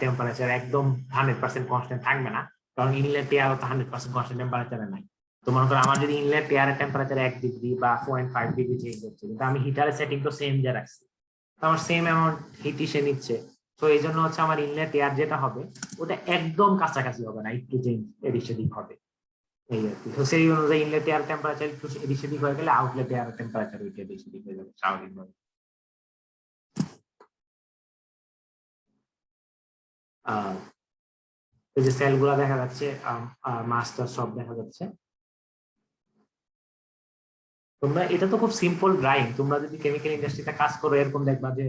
টেম্পারেচার একদম 100% কনস্ট্যান্ট থাকবে না, কারণ ইনলেট এয়ার তো 100% কনস্ট্যান্ট টেম্পারেচারে নাই। তো মনে করো আমার যদি ইনলেট এয়ারের টেম্পারেচার 1 ডিগ্রি বা 0.5 ডিগ্রি চেঞ্জ হচ্ছে, কিন্তু আমি হিটারের সেটিং তো সেম যে রাখছি, তো আমার সেম অ্যামাউন্ট হিট সে নিচ্ছে। তো এই জন্য হচ্ছে আমার ইনলেট এয়ার যেটা হবে ওটা একদম কাছাকাছি হবে না, একটু চেঞ্জ এদিক সেদিক হবে এই আর কি। তো সেই অনুযায়ী ইনলেট এয়ার টেম্পারেচার একটু এদিক সেদিক হয়ে গেলে আউটলেট এয়ার টেম্পারেচার ওইটা এদিক সেদিক হয়ে যাবে স্বাভাবিকভাবে। এই যে সেল গুলা দেখা যাচ্ছে, মাস্টার সব দেখা যাচ্ছে। তোমরা এটা তো খুব সিম্পল ড্রাইং, তোমরা যদি কেমিক্যাল ইন্ডাস্ট্রিতে কাজ করো এরকম দেখবা যে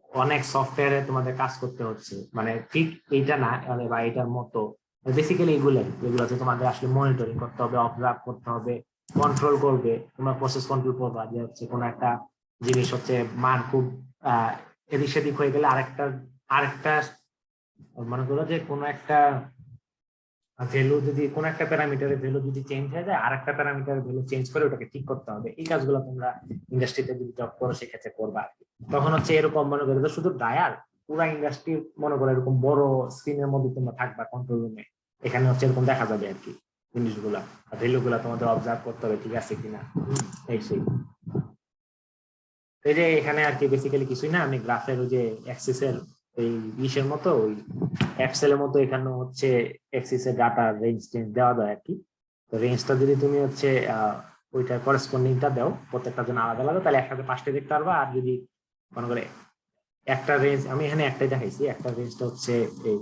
অনেক সফটওয়্যারে তোমাদের কাজ করতে হচ্ছে, মানে ঠিক এইটা না বা এটার মতো বেসিক্যালি এগুলোতে তোমাদের আসলে মনিটরিং করতে হবে, অবজার্ভ করতে হবে, কন্ট্রোল করবে। তোমরা প্রসেস কন্ট্রোল করবা, যে হচ্ছে কোনো একটা জিনিস হচ্ছে মান খুব এদিক সেদিক হয়ে গেলে আরেকটা মনে করো যে কোনো একটা ভ্যালু যদি কোন একটা প্যারামিটারের ভ্যালু যদি চেঞ্জ হয়ে যায় আর একটা প্যারামিটারের ভ্যালু চেঞ্জ করে ওটাকে ঠিক করতে হবে, এই কাজগুলো তোমরা ইন্ডাস্ট্রিতে যদি জব করো সেক্ষেত্রে করবা আর কি। তখন হচ্ছে এরকম মনে করো যে শুধু ড্রায়ার, পুরা ইন্ডাস্ট্রি মনে করো এরকম বড় স্ক্রিনের মধ্যে তোমরা থাকবা কন্ট্রোল রুমে, এখানে হচ্ছে এরকম দেখা যাবে আর কি জিনিসগুলা, ভ্যালু গুলা তোমাদের অবজার্ভ করতে হবে ঠিক আছে কিনা, এই সেই। এই যে এখানে আর কি বেসিক্যালি কিছুই না, আমি গ্রাফের ওই যে অ্যাক্সিসের এই ইসের মতো ওই এক্সেল এর মতো এখানে হচ্ছে অ্যাক্সিসের ডাটা রেঞ্জ টেঞ্জ দেওয়া যায় আর কি। তো রেঞ্জটা যদি তুমি হচ্ছে ওইটার করেসপন্ডিংটা দাও প্রত্যেকটা জন্য আলাদা আলাদা, তাহলে একসাথে পাঁচটা দেখতে পারবা। আর যদি মনে করে একটা রেঞ্জ, আমি এখানে একটাই দেখাইছি, একটা রেঞ্জটা হচ্ছে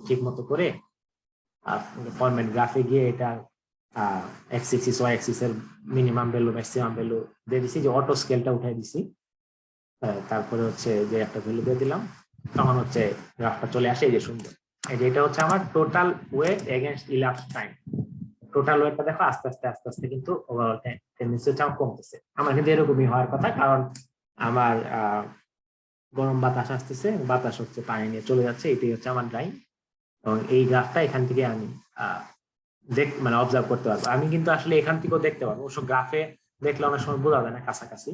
ঠিক মতো করে ফরম্যাট গ্রাফে গিয়ে এটা এক্স এক্সিস ওয়াই এক্সিস এর মিনিমাম ভ্যালু ম্যাক্সিমাম ভ্যালু দিয়ে দিছি, যে অটো স্কেলটা উঠাই দিছি, তারপরে হচ্ছে যে একটা ভ্যালু দিয়ে দিলাম, তখন হচ্ছে গ্রাফটা চলে আসে এই যে সুন্দর। এই যে এটা হচ্ছে আমার total weight against elapse time. Total ওয়েটটা দেখো আস্তে আস্তে আস্তে আস্তে কিন্তু ওভারঅল টেন্ডেন্সি হচ্ছে আমার কমতেছে। আমার কিন্তু এরকমই হওয়ার কথা, কারণ আমার গরম বাতাস আসতেছে, বাতাস হচ্ছে পানি নিয়ে চলে যাচ্ছে, এটাই হচ্ছে আমার ড্রাইং। এবং এই গ্রাফটা এখান থেকে আমি মানে অবজার্ভ করতে পারবো। আমি কিন্তু আসলে এখান থেকেও দেখতে পারবো, অবশ্য গ্রাফে দেখলে অনেক সময় বোঝা যায় না কাছাকাছি,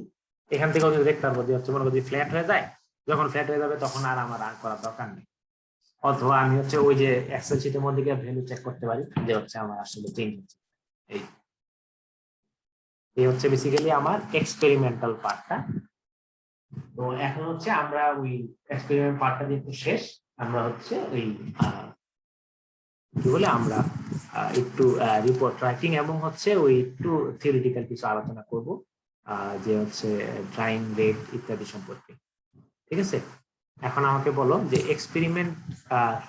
এখান থেকেও যদি দেখতে পারবো যে হচ্ছে মনে করি ফ্ল্যাট হয়ে যায়, যখন ফ্ল্যাট হয়ে যাবে তখন আর আমার আর করার দরকার নেই। অথবা আমি হচ্ছে ওই যে এক্সেল শিটের মধ্যে গিয়ে ভ্যালু চেক করতে পারি যে হচ্ছে আমার আসলে চেঞ্জ হচ্ছে। এই হচ্ছে বেসিক্যালি আমার এক্সপেরিমেন্টাল পার্টটা। তো এখন হচ্ছে আমরা ওই এক্সপেরিমেন্ট পার্টটা যেহেতু শেষ, আমরা হচ্ছে ওই কি বলে আমরা একটু রিপোর্ট রাইটিং এবং হচ্ছে ওই একটু থিওরিটিক্যাল কিছু আলোচনা করব, যে হচ্ছে ড্রাইং রেট ইত্যাদি সম্পর্কে। ঠিক আছে, এখন আমাকে বলো যে এক্সপেরিমেন্ট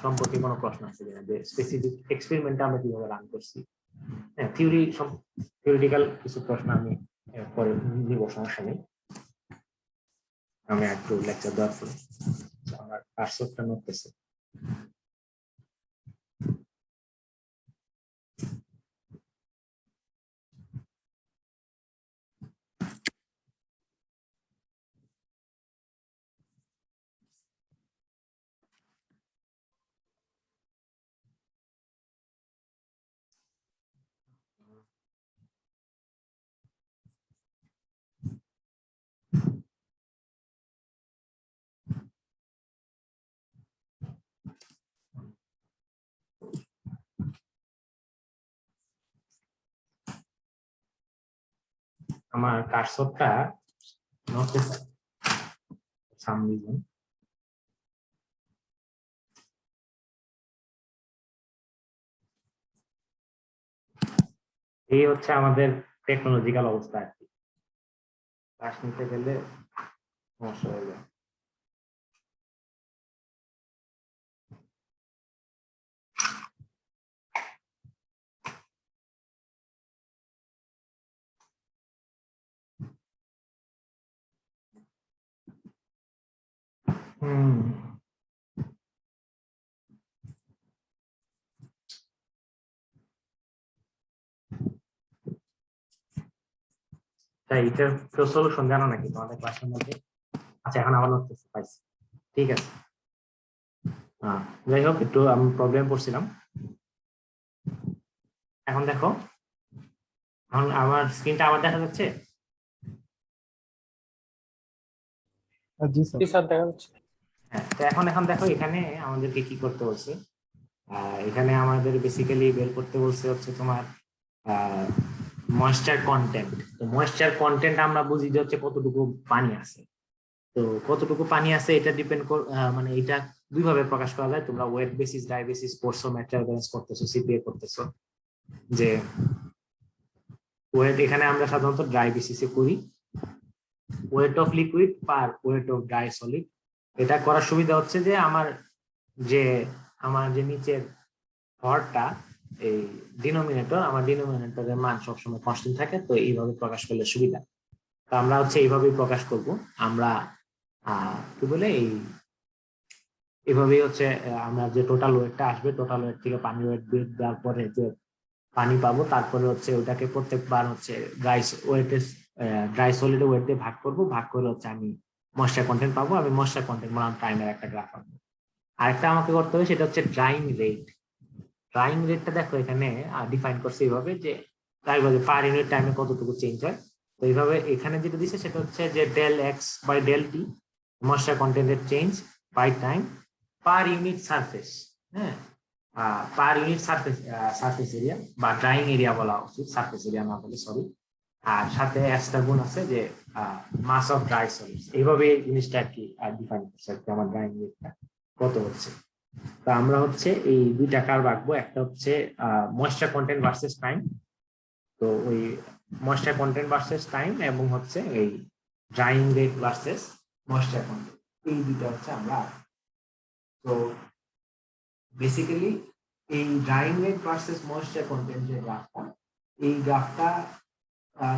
সম্পর্কে কোনো প্রশ্ন আছে কিনা, যে স্পেসিফিক এক্সপেরিমেন্টটা আমরা কিভাবে রান করছি। হ্যাঁ, থিওরিটিক্যাল কিছু প্রশ্ন আমি পরে নিব, সমস্যা নেই। আমি একটু লেকচার দেওয়ার পরে আমার পার্সপটা নড়তেছে। আমার কার্সরটা নড়তেছে সাম রিজন। এই হচ্ছে আমাদের টেকনোলজিক্যাল অবস্থা আর কি, ক্লাস নিতে গেলে সমস্যা হয়ে যায়। হুম, তাই এটার তো সলিউশন জানো নাকি তোমাদের ক্লাসের মধ্যে? আচ্ছা, এখন আবার নড়তেছে, পাইছি, ঠিক আছে। যাই হোক, একটু আমি প্রবলেম পড়ছিলাম। এখন দেখো, এখন আমার স্ক্রিনটা আবার দেখা যাচ্ছে। জি স্যার। দেখা যাচ্ছে। হ্যাঁ, তো এখন দেখো এখানে আমাদেরকে কি করতে বলছে। এখানে আমাদের বেসিক্যালি বের করতে বলছে হচ্ছে তোমার ময়েশ্চার কন্টেন্ট। তো ময়েশ্চার কন্টেন্ট আমরা বুঝি যে হচ্ছে কতটুকু পানি আছে। তো কতটুকু পানি আছে এটা ডিপেন্ড মানে এটা দুই ভাবে প্রকাশ করা যায়। তোমরা ওয়েট বেসিস, ড্রাই বেসিস পড়ছো, ম্যাটেরিয়াল ব্যালেন্স করতেছো, সিপিএ করতেছো, যে ওয়েট এখানে আমরা সাধারণত ড্রাই বেসিসে করি, weight of liquid per weight of dry solid. এটা করার সুবিধা হচ্ছে যে আমার যে নিচের হরটা এই ডিনোমিনেটর, আমার ডিনোমিনেটরের মান সবসময় কনস্ট্যান্ট থাকে, তো এইভাবে প্রকাশ করলে সুবিধা। তো আমরা হচ্ছে এইভাবেই প্রকাশ করব। আমরা কি বলে এইভাবেই হচ্ছে আমরা যে টোটাল ওয়েটটা আসবে, টোটাল ওয়েট থেকে পানি ওয়েট বিয়োগ দেওয়ার পরে যে পানি পাবো, তারপরে হচ্ছে ওটাকে প্রত্যেকবার হচ্ছে ড্রাই সলিড ওয়েট দিয়ে ভাগ করব, ভাগ করে হচ্ছে আমি ময়েশ্চার কন্টেন্ট পাবো। আমি ময়েশ্চার কন্টেন্ট বনাম টাইমের একটা গ্রাফ আনবো। আরেকটা আমাকে করতে হবে, সেটা হচ্ছে ড্রাইং রেট। ড্রাইং রেটটা দেখো এখানে ডিফাইন করছে এইভাবে যে পার ইউনিট টাইমে কতটুকু চেঞ্জ হয়। তো এইভাবে এখানে যেটা দিচ্ছে সেটা হচ্ছে যে del x by del t moisture কন্টেন্টের change by time per unit surface. হ্যাঁ, পার ইউনিট সারফেস এরিয়া বা ড্রাইং এরিয়া বলা উচিত, সারফেস এরিয়া না বলে, সরি। আর সাথে একটা গুণ আছে যে মাস অফ ড্রাই সলিডস। এইভাবে এই জিনিসটা আর কি ডিফাইন করছে আর কি আমার ড্রাইং রেটটা কত হচ্ছে। তো আমরা হচ্ছে এই দুইটা কার্ভ আঁকবো, একটা হচ্ছে ময়েশ্চার কন্টেন্ট ভার্সেস টাইম। তো ওই ময়েশ্চার কন্টেন্ট ভার্সেস টাইম এবং হচ্ছে এই drawing rate versus moisture content, এই দুইটা হচ্ছে আমরা। তো বেসিক্যালি এই drawing rate versus moisture content যে গ্রাফটা, এই গ্রাফটা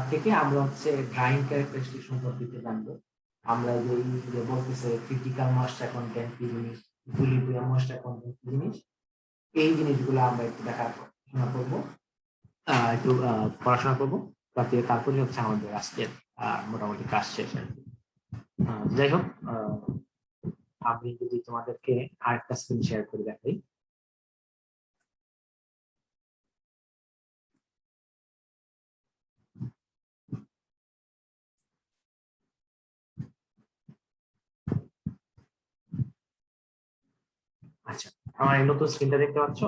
থেকে আমরা হচ্ছে ড্রাইং ক্যারেক্টারিস্টিক সম্পর্কে জানবো। আমরা যে বলতেছে ক্রিটিক্যাল ময়েশ্চার কন্টেন্ট কি জিনিস, ইকুইলিব্রিয়াম ময়েশ্চার কন্টেন্ট কি জিনিস, এই জিনিসগুলো আমরা একটু দেখাশোনা করবো, একটু পড়াশোনা করবো, তাতে তারপরে হচ্ছে আমাদের আজকের মোটামুটি কাজ শেষ আর কি। যাই হোক, আমি যদি তোমাদেরকে আরেকটা স্ক্রিন শেয়ার করে দেখাই। আচ্ছা, আমার এই নতুন স্ক্রিনটা দেখতে পাচ্ছ?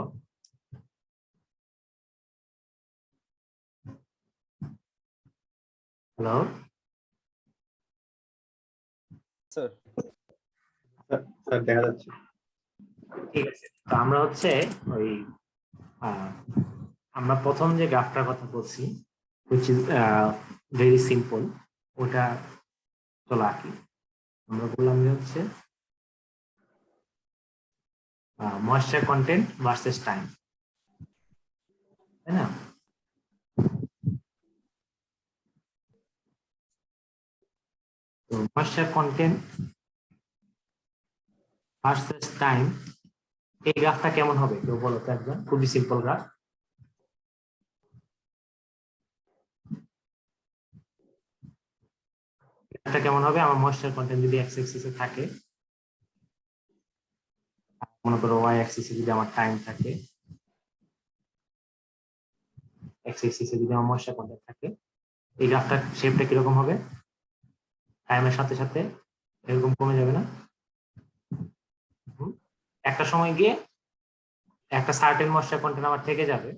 Hello sir. স্যার দেখা যাচ্ছে। ঠিক আছে, তো আমরা হচ্ছে ওই আমরা প্রথম যে গ্রাফটার কথা বলছি which is very simple, ওটা চলো আঁকি। আমরা বললাম যে হচ্ছে ময়েশ্চার কন্টেন্ট ভার্সেস টাইম, তাই না? তো ময়েশ্চার কন্টেন্ট ভার্সেস টাইম, এই গ্রাফটা কেমন হবে কেউ বলো তো একজন? খুবই সিম্পল গ্রাফ। এটা কেমন হবে? আমার ময়েশ্চার কন্টেন্ট যদি এক্স অ্যাক্সিসে থাকে, মনে করো ওয়াই অ্যাক্সিসে যদি আমার টাইম থাকে, এক্স অ্যাক্সিসে যদি আমার ময়েশ্চার কন্টেন্ট থাকে, এই গ্রাফটার শেপটা কিরকম হবে? টাইমের সাথে সাথে এরকম কমে যাবে না? একটা সময় গিয়ে একটা সার্টেন ময়েশ্চার কন্টেন্ট আমার থেকে যাবে,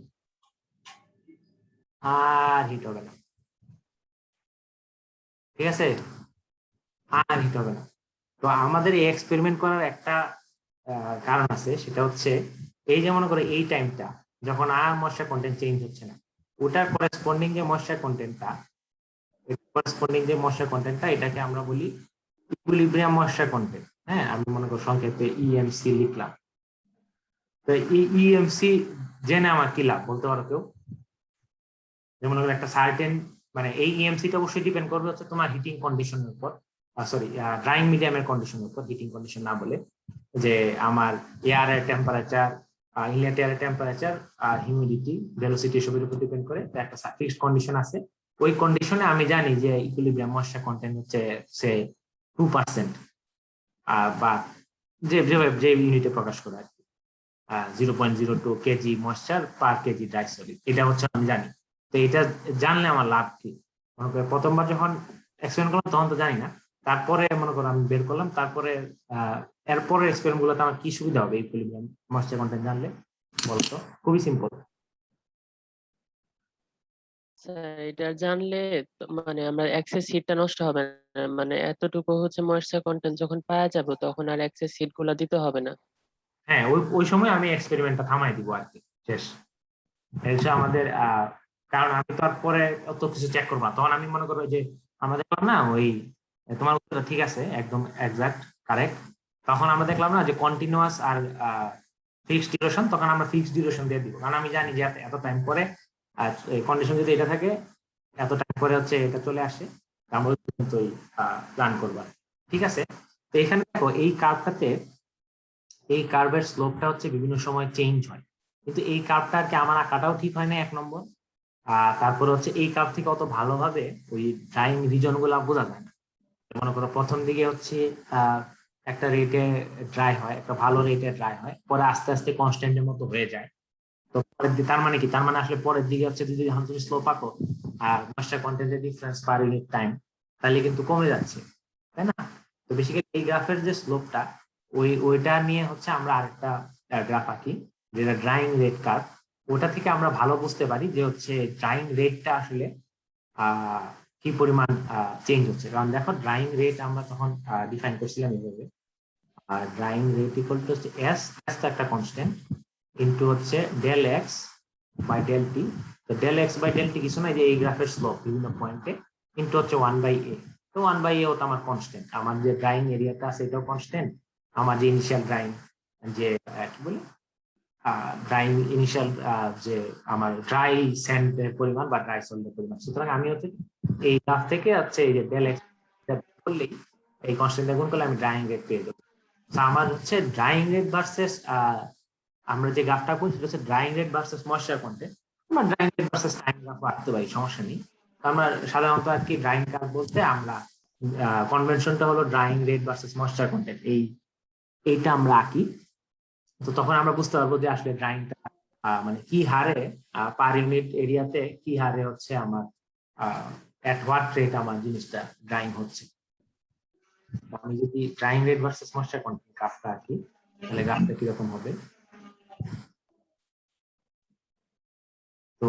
আর হিট হবে না। ঠিক আছে, আর হিট হবে না। তো আমাদের এই এক্সপেরিমেন্ট করার একটা কারণ আছে, সেটা হচ্ছে এই যে মনে করো এই টাইমটা যখন আর ময়েশ্চার কন্টেন্ট চেঞ্জ হচ্ছে না, ওটার করেসপন্ডিং যে ময়েশ্চার কন্টেন্টটা, এটাকে আমরা বলি ইকুইলিব্রিয়াম ময়েশ্চার কন্টেন্ট। হ্যাঁ, আমি মনে করো সংক্ষেপে ইএমসি লিখলাম। তো এই ইএমসি জেনে আমার কি লাভ বলতে পারো কেউ? যেমন একটা সার্টেন, মানে এই ইএমসিটা অবশ্যই ডিপেন্ড করবে হচ্ছে তোমার হিটিং কন্ডিশনের উপর, সরি ড্রাইং মিডিয়ামের কন্ডিশনের উপর, হিটিং কন্ডিশন না বলে, যে আমার এয়ারের টেম্পারেচার, ইনলেট এয়ারের টেম্পারেচার আর হিউমিডিটি, ভেলোসিটি এসবের উপর ডিপেন্ড করে। একটা ফিক্সড কন্ডিশন আছে, ওই কন্ডিশনে আমি জানি যে ইকুইলিব্রিয়াম ময়েশ্চার কন্টেন্ট হচ্ছে সে 2%, বা যে ইউনিটে প্রকাশ করে আর কি, 0.02 কেজি ময়েশ্চার পার কেজি ড্রাই সলিড, এটা হচ্ছে আমি জানি। তো এটা জানলে আমার লাভ কি? মনে করো প্রথমবার যখন এক্সপেরিমেন্ট করলাম তখন তো জানি না, তারপরে মনে করো আমি বের করলাম, তারপরে এরপরে এক্সপেরিমেন্ট গুলোতে আমার কি সুবিধা হবে ইকুইলিব্রিয়াম ময়েশ্চার কন্টেন্ট জানলে? বলতো, খুবই সিম্পল। এটা জানলে মানে আমরা এক্সেস হিটটা নষ্ট হবে না, মানে এতটুকু হচ্ছে ময়েশ্চার কন্টেন্ট যখন পাওয়া যাবে তখন আর এক্সেস হিট গুলা দিতে হবে না। হ্যাঁ, ওই সময় আমি এক্সপেরিমেন্টটা থামাই দিব আর কি, শেষ। এটা আমাদের কারণ আমি তো আর পরে অত কিছু চেক করবো না। তখন আমি মনে করবো যে আমরা দেখলাম না ওই, তোমার উত্তরটা ঠিক আছে, একদম এক্সাক্ট কারেক্ট। তখন আমরা দেখলাম না যে কন্টিনিউয়াস আর ফিক্সড ডিউরেশন, তখন আমরা ফিক্সড ডিউরেশন দিয়ে দিব, কারণ আমি জানি যে এত টাইম পরে, আর কন্ডিশন যদি এটা থাকে এত টাইম পরে হচ্ছে এটা চলে আসে, আমরা কিন্তু প্ল্যান করবো। ঠিক আছে, তো এখানে দেখো এই কার্ভটাতে, এই কার্ভের স্লোপটা হচ্ছে বিভিন্ন সময় চেঞ্জ হয়, কিন্তু এই কার্ভটা আর কি আমার আঁকাটাও ঠিক হয় না, এক নম্বর। তারপরে হচ্ছে এই কার্ভ থেকে অত ভালোভাবে ওই ড্রাইং রিজন গুলা বোঝা যায় না। মনে করো প্রথম দিকে হচ্ছে একটা রেটে ড্রাই হয়, একটা ভালো রেটে ড্রাই হয়, পরে আস্তে আস্তে কনস্ট্যান্টের মতো হয়ে যায়, তো তার মানে কি, তার মানে আসলে পরের দিকে হচ্ছে যদি যখন তুমি স্লোপ আঁকো আর ময়েশ্চার কন্টেন্টের ডিফারেন্স পার ইউনিট টাইম, তাহলে কিন্তু কমে যাচ্ছে, তাই না? তো বেসিক্যালি এই গ্রাফের যে স্লোপটা, ওইটা নিয়ে হচ্ছে আমরা আরেকটা গ্রাফ আঁকি, যেটা ড্রাইং রেট কার্ভ। ওটা থেকে আমরা ভালো বুঝতে পারি যে হচ্ছে ড্রাইং রেটটা আসলে কি পরিমাণ চেঞ্জ হচ্ছে। কারণ দেখো ড্রাইং রেট আমরা তখন ডিফাইন করছিলাম এইভাবে, আর ড্রাইং রেট ইকুয়াল টু হচ্ছে এস, এস তো একটা কনস্ট্যান্ট, ইনটু হচ্ছে del x by del t. তো del x by del t কিছু নাই, যে এই গ্রাফের স্লোপ বিভিন্ন পয়েন্টে, ইনটু হচ্ছে 1/a। তো 1/a ও তো আমার কনস্ট্যান্ট, আমার যে ড্রাইং এরিয়াটা আছে এটাও কনস্ট্যান্ট, আমার যে ইনিশিয়াল ড্রাইং যে কি বলে ড্রাইং ইনিশিয়াল যে আমার ড্রাই স্যান্ডের পরিমাণ বা ড্রাই সল্টের পরিমাণ। সুতরাং আমি হচ্ছে এই গ্রাফ থেকে হচ্ছে এই যে ডেল এক্স করলেই এই কনস্ট্যান্টটা গুণ করলে আমি ড্রাইং রেট পেয়ে যাবো। আমার হচ্ছে ড্রাইং রেট ভার্সেস আমরা যে গ্রাফটা করি সেটা হচ্ছে drying rate versus moisture content. আমরা drying rate versus time graph আঁকতে পারি, সমস্যা নেই। আমরা সাধারণত আর কি ড্রাইং গ্রাফ বলতে আমরা কনভেনশনটা হলো drawing rate versus moisture content, এইটা আমরা আঁকি। তো তখন আমরা বুঝতে পারবো যে আসলে ড্রাইংটা মানে কি হারে পার ইউনিট এরিয়াতে কি হারে হচ্ছে আমার এট হোয়াট রেট আমার জিনিসটা ড্রাইং হচ্ছে। আমি যদি drying rate versus moisture content গ্রাফটা আঁকি, তাহলে গ্রাফটা কিরকম হবে? তো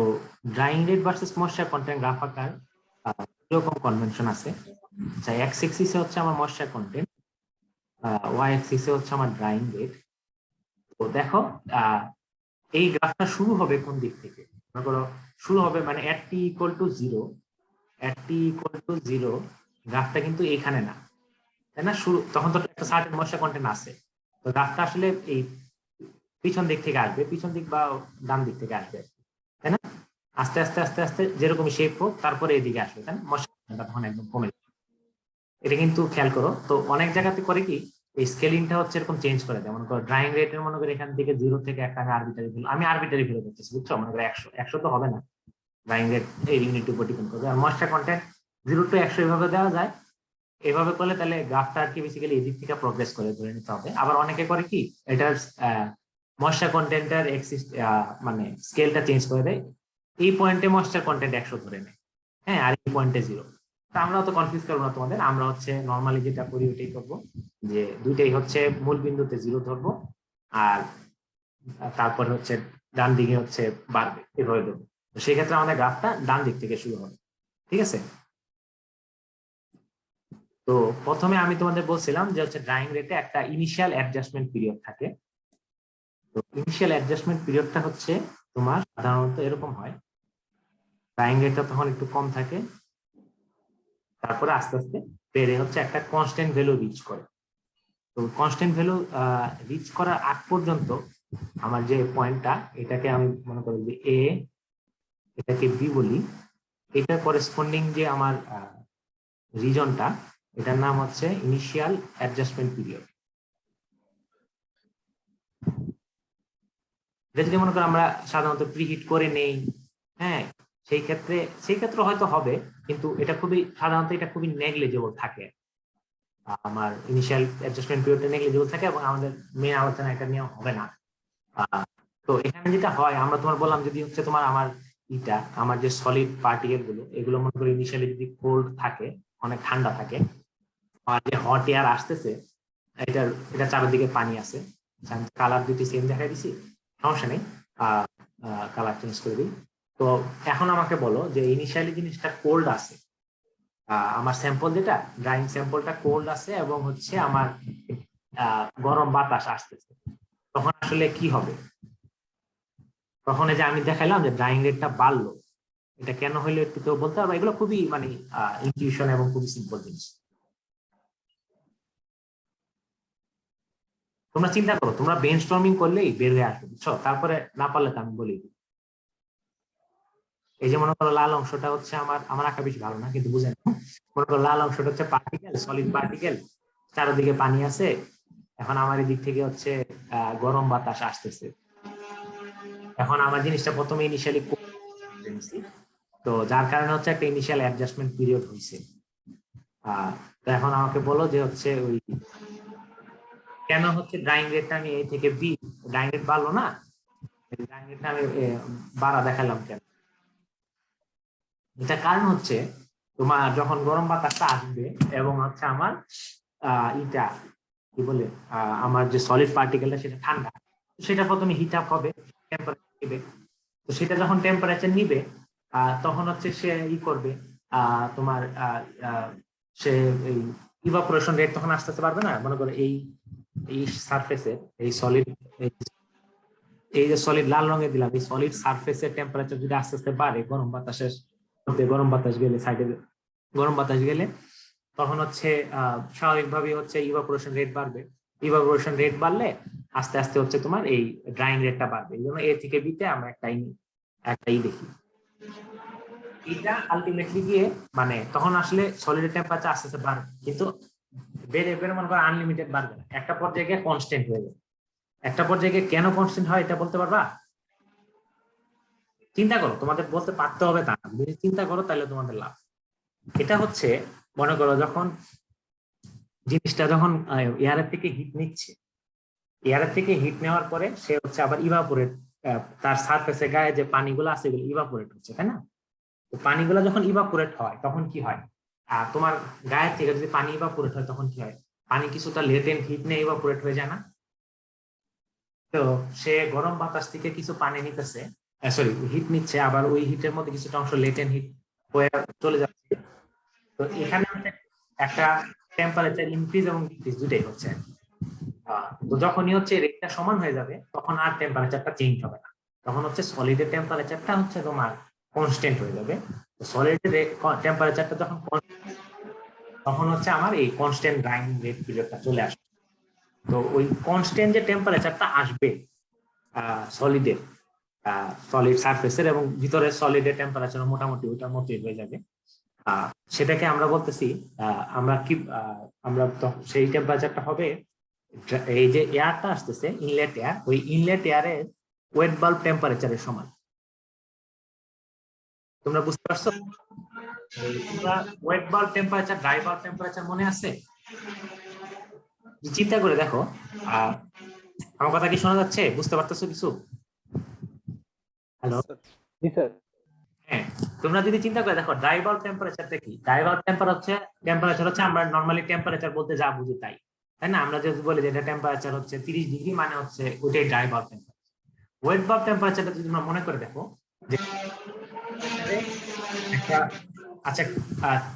drying rate versus moisture content graph আঁকার এরকম কনভেনশন আছে। আচ্ছা, এক্স এক্সিসে হচ্ছে আমার ময়েশ্চার কন্টেন্ট, ওয়াই এক্সিসে হচ্ছে আমার ড্রাইং রেট। তো দেখো এই গ্রাফটা শুরু হবে কোন দিক থেকে? মনে করো শুরু হবে মানে at t equal to zero, at t equal to zero গ্রাফটা কিন্তু এখানে না, তাই না? শুরু তখন তো একটা সার্টেন ময়েশ্চার কন্টেন্ট আছে। তো গ্রাফটা আসলে এই পিছন দিক থেকে আসবে, পিছন দিক বা ডান দিক থেকে আসবে, তাই না? আস্তে আস্তে আস্তে আস্তে যেরকম শেপ হোক তারপরে এদিকে আসবে, তাই না? ময়েশ্চার কন্টেন্টটা তখন একদম কমে যাবে। এটা কিন্তু খেয়াল করো। তো অনেক জায়গাতে করে কি এই স্কেলিংটা হচ্ছে এরকম চেঞ্জ করে দেয়। মনে করো ড্রাইং রেটের মনে করো এখান থেকে 0 থেকে একটা আমি আরবিটারি ভ্যালু করতেছি, বুঝছো? মনে করো 100, 100 তো হবে না, ড্রাইং রেট এই ইউনিটের উপর ডিপেন্ড করবে। আর ময়েশ্চার কন্টেন্ট 0 টু 100 এভাবে দেওয়া যায়। এভাবে করলে তাহলে গ্রাফটা আর কি বেসিক্যালি এদিক থেকে প্রোগ্রেস করে ধরে নিতে হবে। আবার অনেকে করে কি এটার ময়েশ্চার কন্টেন্টের মানে স্কেলটা চেঞ্জ করে দেয়, এই পয়েন্টে ময়েশ্চার কন্টেন্ট 100 ধরে নেয়, হ্যাঁ, আর এই পয়েন্টে 0। আমরা তো কনফিউজ করবো না তোমাদের, আমরা হচ্ছে নর্মালি যেটা করি ওইটাই করবো, যে দুইটাই হচ্ছে মূল বিন্দুতে 0 ধরবো, আর তারপরে হচ্ছে ডান দিকে হচ্ছে বাড়বে, এভাবে দেবো। তো সেই ক্ষেত্রে আমাদের গ্রাফটা ডান দিক থেকে শুরু হবে, ঠিক আছে? তো প্রথমে আমি তোমাদের বলছিলাম যে হচ্ছে ড্রাইং রেটে একটা ইনিশিয়াল অ্যাডজাস্টমেন্ট পিরিয়ড থাকে। তো ইনিশিয়াল অ্যাডজাস্টমেন্ট পিরিয়ডটা হচ্ছে তোমার সাধারণত এরকম হয়, ড্রাইং রেটটা তখন একটু কম থাকে, তারপরে আস্তে আস্তে বেড়ে হচ্ছে একটা কনস্ট্যান্ট ভ্যালু রিচ করে। তো কনস্ট্যান্ট ভ্যালু রিচ করার আগ পর্যন্ত আমার যে পয়েন্টটা, এটাকে আমি মনে করি যে এ, এটাকে বি বলি, এটা করেসপন্ডিং যে আমার রিজনটা, এটার নাম হচ্ছে ইনিশিয়াল অ্যাডজাস্টমেন্ট পিরিয়ড। এটা যদি মনে করো আমরা সাধারণত প্রিহিট করে নেই, হ্যাঁ, সেই ক্ষেত্রে হয়তো হবে, কিন্তু এটা সাধারণত এটা খুবই নেগলিজেবল থাকে। আমার ইনিশিয়াল অ্যাডজাস্টমেন্ট পিরিয়ডটা নেগলিজেবল থাকে এবং আমাদের মেন আলোচনা এটা নিয়ে হবে না। তো এখানে যেটা হয়, আমরা তোমার বললাম যদি হচ্ছে তোমার আমার যে সলিড পার্টিকেল গুলো, এগুলো মনে করো ইনিশিয়ালি যদি কোল্ড থাকে, অনেক ঠান্ডা থাকে, আর যে হট এয়ার আসতেছে, এটা চারিদিকে পানি আছে, কালার দুটি সেম দেখাই দিছি, সমস্যা নেই, কালার চেঞ্জ করে দিই। তো এখন আমাকে বলো যে ইনিশিয়ালি জিনিসটা কোল্ড আছে, আমার স্যাম্পল যেটা ড্রাইং স্যাম্পলটা কোল্ড আছে এবং হচ্ছে আমার গরম বাতাস আসতেছে, তখন আসলে কি হবে? তখন এই যে আমি দেখাইলাম যে ড্রাইং রেটটা বাড়লো, এটা কেন হইলো একটু কেউ বলতে পারবে? এগুলো খুবই মানে ইনটিউশন এবং খুবই সিম্পল জিনিস। তোমরা চিন্তা করো, তোমরা ব্রেনস্টর্মিং করলেই বের হয়ে আসবে, বুঝছো? তারপরে না পারলে তো আমি বলি। এই যে মনে করো লাল অংশটা হচ্ছে আমার আঁকা বেশি ভালো না, কিন্তু বুঝে নাও। মনে করো লাল অংশটা হচ্ছে পার্টিকেল, সলিড পার্টিকেল, চারিদিকে পানি আছে, এখন আমার এই দিক থেকে হচ্ছে গরম বাতাস আসতেছে। এখন আমার জিনিসটা প্রথমে ইনিশিয়ালি, তো যার কারণে হচ্ছে একটা ইনিশিয়াল অ্যাডজাস্টমেন্ট পিরিয়ড হয়েছে। তো এখন আমাকে বলো যে হচ্ছে ওই কেন হচ্ছে ড্রাইং রেটটা আমি এ থেকে বি, ড্রাইং রেট বাড়লো না, ড্রাইং রেটটা আমি বাড়া দেখালাম কেন, এটা কারণ হচ্ছে তোমার যখন গরম বাতাসটা আসবে এবং হচ্ছে আমার ইটা কি বলে আমার যে সলিড পার্টিকেলটা সেটা ঠান্ডা, সেটা প্রথমে হিট আপ হবে, টেম্পারেচার নিবে। তো সেটা যখন টেম্পারেচার নিবে তখন হচ্ছে সে ই করবে তোমার সে এই ইভাপোরেশন রেট তখন আস্তে আস্তে পারবে না। মনে করো এই এই সারফেসে এই সলিড, এই যে সলিড লাল রঙে দিলাম, এই সলিড সারফেসের টেম্পারেচার যদি আস্তে আস্তে বাড়ে গরম বাতাসের মধ্যে, গরম বাতাস গেলে সাইডে গরম বাতাস গেলে তখন হচ্ছে স্বাভাবিকভাবেই হচ্ছে ইভাপোরেশন রেট বাড়বে। ইভাপোরেশন রেট বাড়লে আস্তে আস্তে হচ্ছে তোমার এই ড্রাইং রেটটা বাড়বে। এই জন্য এ থেকে বিতে আমরা একটাই দেখি। এটা আলটিমেটলি গিয়ে মানে তখন আসলে সলিডের টেম্পারেচার আস্তে আস্তে বাড়বে, কিন্তু বেড়ে বেড়ে মনে করো আনলিমিটেড বাড়বে না, একটা পর্যায়ে গিয়ে কনস্ট্যান্ট হয়ে যাবে। একটা পর্যায়ে গিয়ে কেন কনস্ট্যান্ট হয় এটা বলতে পারবা? চিন্তা করো, তোমাদের বলতে পারতে হবে তা না, যদি চিন্তা করো তাহলে তোমাদের লাভ। এটা হচ্ছে মনে করো যখন জিনিসটা যখন এয়ারের থেকে হিট নিচ্ছে, এয়ারের থেকে হিট নেওয়ার পরে সে হচ্ছে আবার ইভাপোরেট, তার সারফেসে গায়ে যে পানিগুলো আছে এগুলো ইভাপোরেট হচ্ছে, তাই না? তো পানিগুলো যখন ইভাপোরেট হয় তখন কি হয়, তোমার গায়ের থেকে যদি পানি ইভাপোরেট হয় তখন কি হয়, পানি কিছুটা লেটেন্ট হিট নিয়ে ইভাপোরেট হয়ে যায় না? তো সে গরম বাতাস থেকে কিছু পানি নিতেছে, সরি হিট নিচ্ছে, আবার ওই হিটের মধ্যে কিছুটা অংশ লেটেন্ট হিট হয়ে চলে যাচ্ছে। তো এখানে একটা টেম্পারেচার ইনক্রিজ এবং ডিক্রিজ দুটাই হচ্ছে। তো যখনই হচ্ছে রেটটা সমান হয়ে যাবে তখন আর টেম্পারেচারটা চেঞ্জ হবে না, তখন হচ্ছে সলিডের টেম্পারেচারটা হচ্ছে তোমার কনস্ট্যান্ট হয়ে যাবে। সলিডের টেম্পারেচারটা যখন তখন হচ্ছে আমার এই কনস্ট্যান্ট ড্রাইং রেট পিরিয়ডটা চলে আসবে। তো ওই কনস্ট্যান্ট যে টেম্পারেচারটা আসবে সলিডের, সলিড সারফেসের এবং ভিতরে সলিডের টেম্পারেচার মোটামুটি ওইটার মতোই হয়ে যাবে, সেটাকে আমরা বলতেছি আমরা কি আমরা সেই টেম্পারেচারটা হবে এই যে এয়ারটা আসতেছে ইনলেট এয়ার, ওই ইনলেট এয়ারের ওয়েট বাল্ব টেম্পারেচারের সমান। তোমরা বুঝতে পারছো? Wait bulb temperature, dry bulb temperature মনে আছে? চিন্তা করে দেখো, আমার কথা কি শোনা যাচ্ছে? বুঝতে পারতেছো কিছু? হ্যালো, হ্যাঁ, তোমরা যদি চিন্তা করে দেখো ড্রাই বাল্ব টেম্পারেচারটা কি, ড্রাই বাল্ব টেম্পারেচার হচ্ছে আমরা নরমালি টেম্পারেচার বলতে যা বুঝি তাই, তাই না? আমরা যদি বলি যে এটা টেম্পারেচার হচ্ছে 30 ডিগ্রি, মানে হচ্ছে ওইটাই dry bulb temperature. Wet bulb টেম্পারেচারটা যদি তোমরা মনে করে দেখো যে একটা, আচ্ছা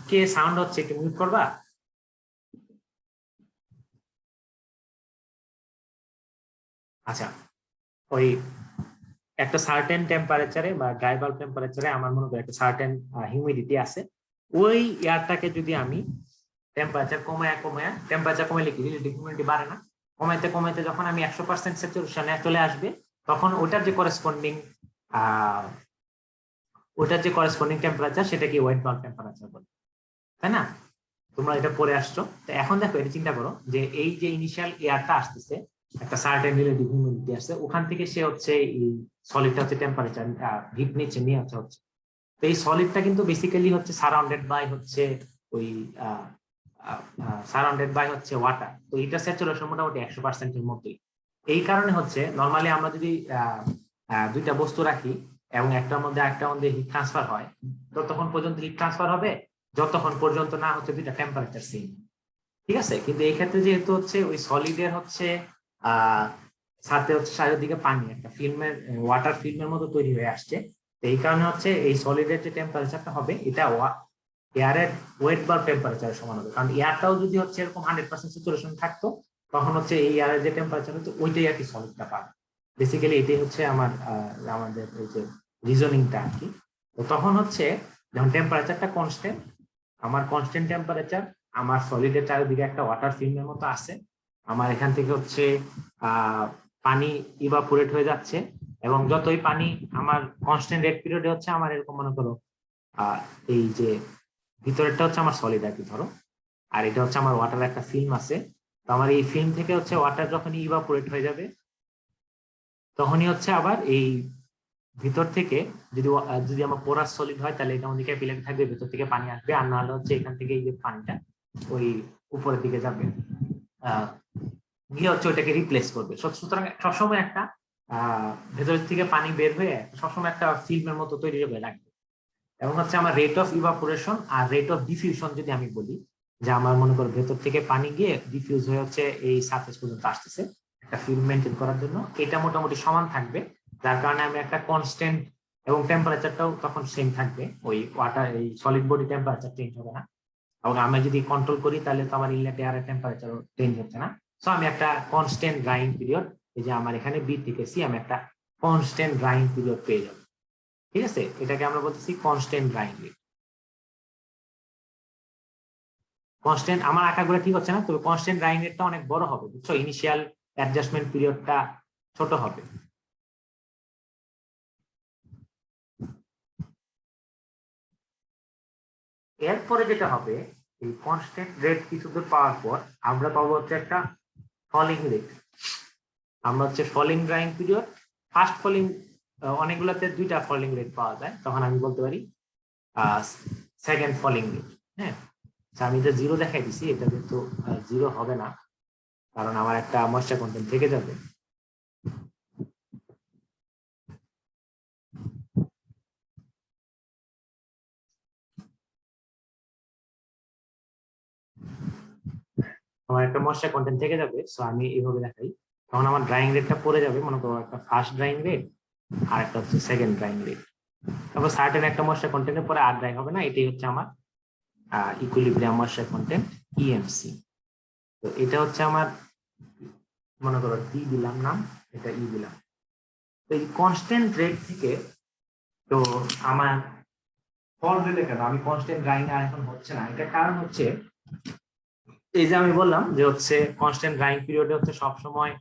কে সাউন্ড হচ্ছে একটু মিউট করবা? আচ্ছা, ওই একটা সার্টেন টেম্পারেচারে বা ড্রাই বাল্ব টেম্পারেচারে আমার মনে করি একটা সার্টেন হিউমিডিটি আছে, ওই এয়ারটাকে যদি আমি টেম্পারেচার টেম্পারেচার কমাইলে কি রিলেটিভ হিউমিডিটি বাড়ে না? কমাইতে যখন আমি 100% স্যাচুরেশনে চলে আসবে তখন ওটার যে করেসপন্ডিং টেম্পারেচার সেটাকে ওয়েট বাল্ব টেম্পারেচার বলে, তাই না? তোমরা এটা পড়ে আসছো। তো এখন দেখো এটা চিন্তা করো যে এই যে ইনিশিয়াল এয়ারটা আসতেছে, একটা সার্টেন রিলেটিভ হিউমিডিটি আসছে, ওখান থেকে সে হচ্ছে এই সলিডটা হচ্ছে টেম্পারেচার হিট নিচ্ছে নিয়ে হচ্ছে। তো এই সলিডটা কিন্তু বেসিক্যালি হচ্ছে সারাউন্ডেড বাই হচ্ছে ওই ওয়াটার। তো এটা স্যাচুরেশন মোটামুটি 100% এর মধ্যেই। এই কারণে হচ্ছে নরমালি আমরা যদি দুইটা বস্তু রাখি এবং একটার মধ্যে হিট ট্রান্সফার হয়, ততক্ষণ পর্যন্ত হিট ট্রান্সফার হবে যতক্ষণ পর্যন্ত না হচ্ছে দুইটা টেম্পারেচার সেম, ঠিক আছে? কিন্তু এই ক্ষেত্রে যেহেতু হচ্ছে ওই সলিডের হচ্ছে সাথে হচ্ছে চারিদিকে পানি একটা ফিল্মের ওয়াটার ফিল্মের মতো তৈরি হয়ে আসছে, এই কারণে হচ্ছে এই সলিডের যে টেম্পারেচারটা হবে এটা এয়ারের ওয়েট বাল্ব টেম্পারেচারের সমান হবে। কারণ এয়ারটাও যদি হচ্ছে এরকম 100% স্যাচুরেশন থাকতো তখন হচ্ছে এই এয়ারের যে টেম্পারেচার হতো ওইটাই আর কি সলিডটা পাবে। বেসিক্যালি এটাই হচ্ছে আমাদের এই যে রিজনিংটা আর কি। তো তখন হচ্ছে যখন টেম্পারেচারটা কনস্ট্যান্ট, আমার কনস্ট্যান্ট টেম্পারেচার, আমার সলিডের চারিদিকে একটা ওয়াটার ফিল্মের মতো আছে, আমার এখান থেকে হচ্ছে পানি ইভাপোরেট হয়ে যাচ্ছে, এবং যতই পানি আমার কনস্ট্যান্ট রেট পিরিয়ডে হচ্ছে আমার এরকম মনে করো এই যে ভিতরেরটা হচ্ছে আমার সলিড আর কি ধরো, আর এটা হচ্ছে আমার ওয়াটার একটা ফিল্ম আছে। তো আমার এই ফিল্ম থেকে হচ্ছে ওয়াটার যখনই ইভাপোরেট হয়ে যাবে তখনই হচ্ছে আবার এই ভিতর থেকে যদি আমার পোরাস সলিড হয় তাহলে এটা আমাদের ক্যাপিলারি থাকবে, ভিতর থেকে পানি আসবে, আর না হলে হচ্ছে এখান থেকে এই যে পানিটা ওই উপরের দিকে যাবে গিয়ে হচ্ছে ওইটাকে রিপ্লেস করবে। সুতরাং সবসময় একটা ভেতর থেকে পানি বের হয়ে সবসময় একটা ফিল্মের মতো তৈরি হয়ে রাখবে। এবং হচ্ছে আমার রেট অফ ইভাপোরেশন আর রেট অফ ডিফিউশন যদি আমি বলি, যে আমার মনে করো ভেতর থেকে পানি গিয়ে ডিফিউজ হয়ে হচ্ছে এই সারফেস পর্যন্ত আসতেছে একটা ফিল্ম মেনটেন করার জন্য, এটা মোটামুটি সমান থাকবে। যার কারণে আমি একটা কনস্ট্যান্ট এবং টেম্পারেচারটাও তখন সেম থাকবে, ওই ওয়াটার এই সলিড বডি টেম্পারেচার চেঞ্জ হবে না। এবং আমি যদি কন্ট্রোল করি তাহলে তো আমার ইনলেট এয়ারের টেম্পারেচার চেঞ্জ হচ্ছে না। সো আমি একটা কনস্ট্যান্ট ড্রাইং পিরিয়ড, এই যে আমার এখানে বি থেকে সি, আমি একটা কনস্ট্যান্ট ড্রাইং পিরিয়ড পেয়ে যাবো। ঠিক আছে, এটাকে আমরা বলতেছি কনস্ট্যান্ট ড্রাইং রেট। কনস্ট্যান্ট আমার আঁকাগুলো ঠিক হচ্ছে না, তবে কনস্ট্যান্ট ড্রাইং রেটটা অনেক বড় হবে, বুঝছো? ইনিশিয়াল অ্যাডজাস্টমেন্ট পিরিয়ডটা ছোট হবে। এরপরে যেটা হবে, এই কনস্ট্যান্ট রেট কিছুদূর পাওয়ার পর আমরা পাবো হচ্ছে একটা ফলিং রেট। আমরা হচ্ছে falling drying period, first falling, অনেকগুলোতে দুইটা ফলিং রেট পাওয়া যায়, তখন আমি বলতে পারি সেকেন্ড ফলিং রেট। হ্যাঁ, আমি এটা জিরো দেখাই দিছি, এটা কিন্তু জিরো হবে না, কারণ আমার একটা ময়েশ্চার কন্টেন্ট থেকে যাবে। আমার একটা ময়েশ্চার কন্টেন্ট থেকে যাবে, সো আমি এইভাবে দেখাই। তখন আমার ড্রাইং রেটটা পড়ে যাবে, মনে করো একটা ফার্স্ট ড্রাইং রেট আর একটা হচ্ছে সেকেন্ড ড্রাইং রেট। তারপর সার্টেন একটা ময়েশ্চার কন্টেন্টের পরে আর ড্রাই হবে না, এটাই হচ্ছে আমার ইকুইলিব্রিয়াম ময়েশ্চার কন্টেন্ট ইএমসি। তো এটা হচ্ছে আমার, মনে করো ডি দিলাম নাম, এটা ই দিলাম। তো এই কনস্ট্যান্ট রেট থেকে তো আমার ফল রেটে কেন আমি কনস্ট্যান্ট ড্রাইং আর এখন হচ্ছে না, এটা কারণ হচ্ছে এই যে আমি বললাম যে হচ্ছে কনস্ট্যান্ট ড্রাইং পিরিয়ডে হচ্ছে সবসময়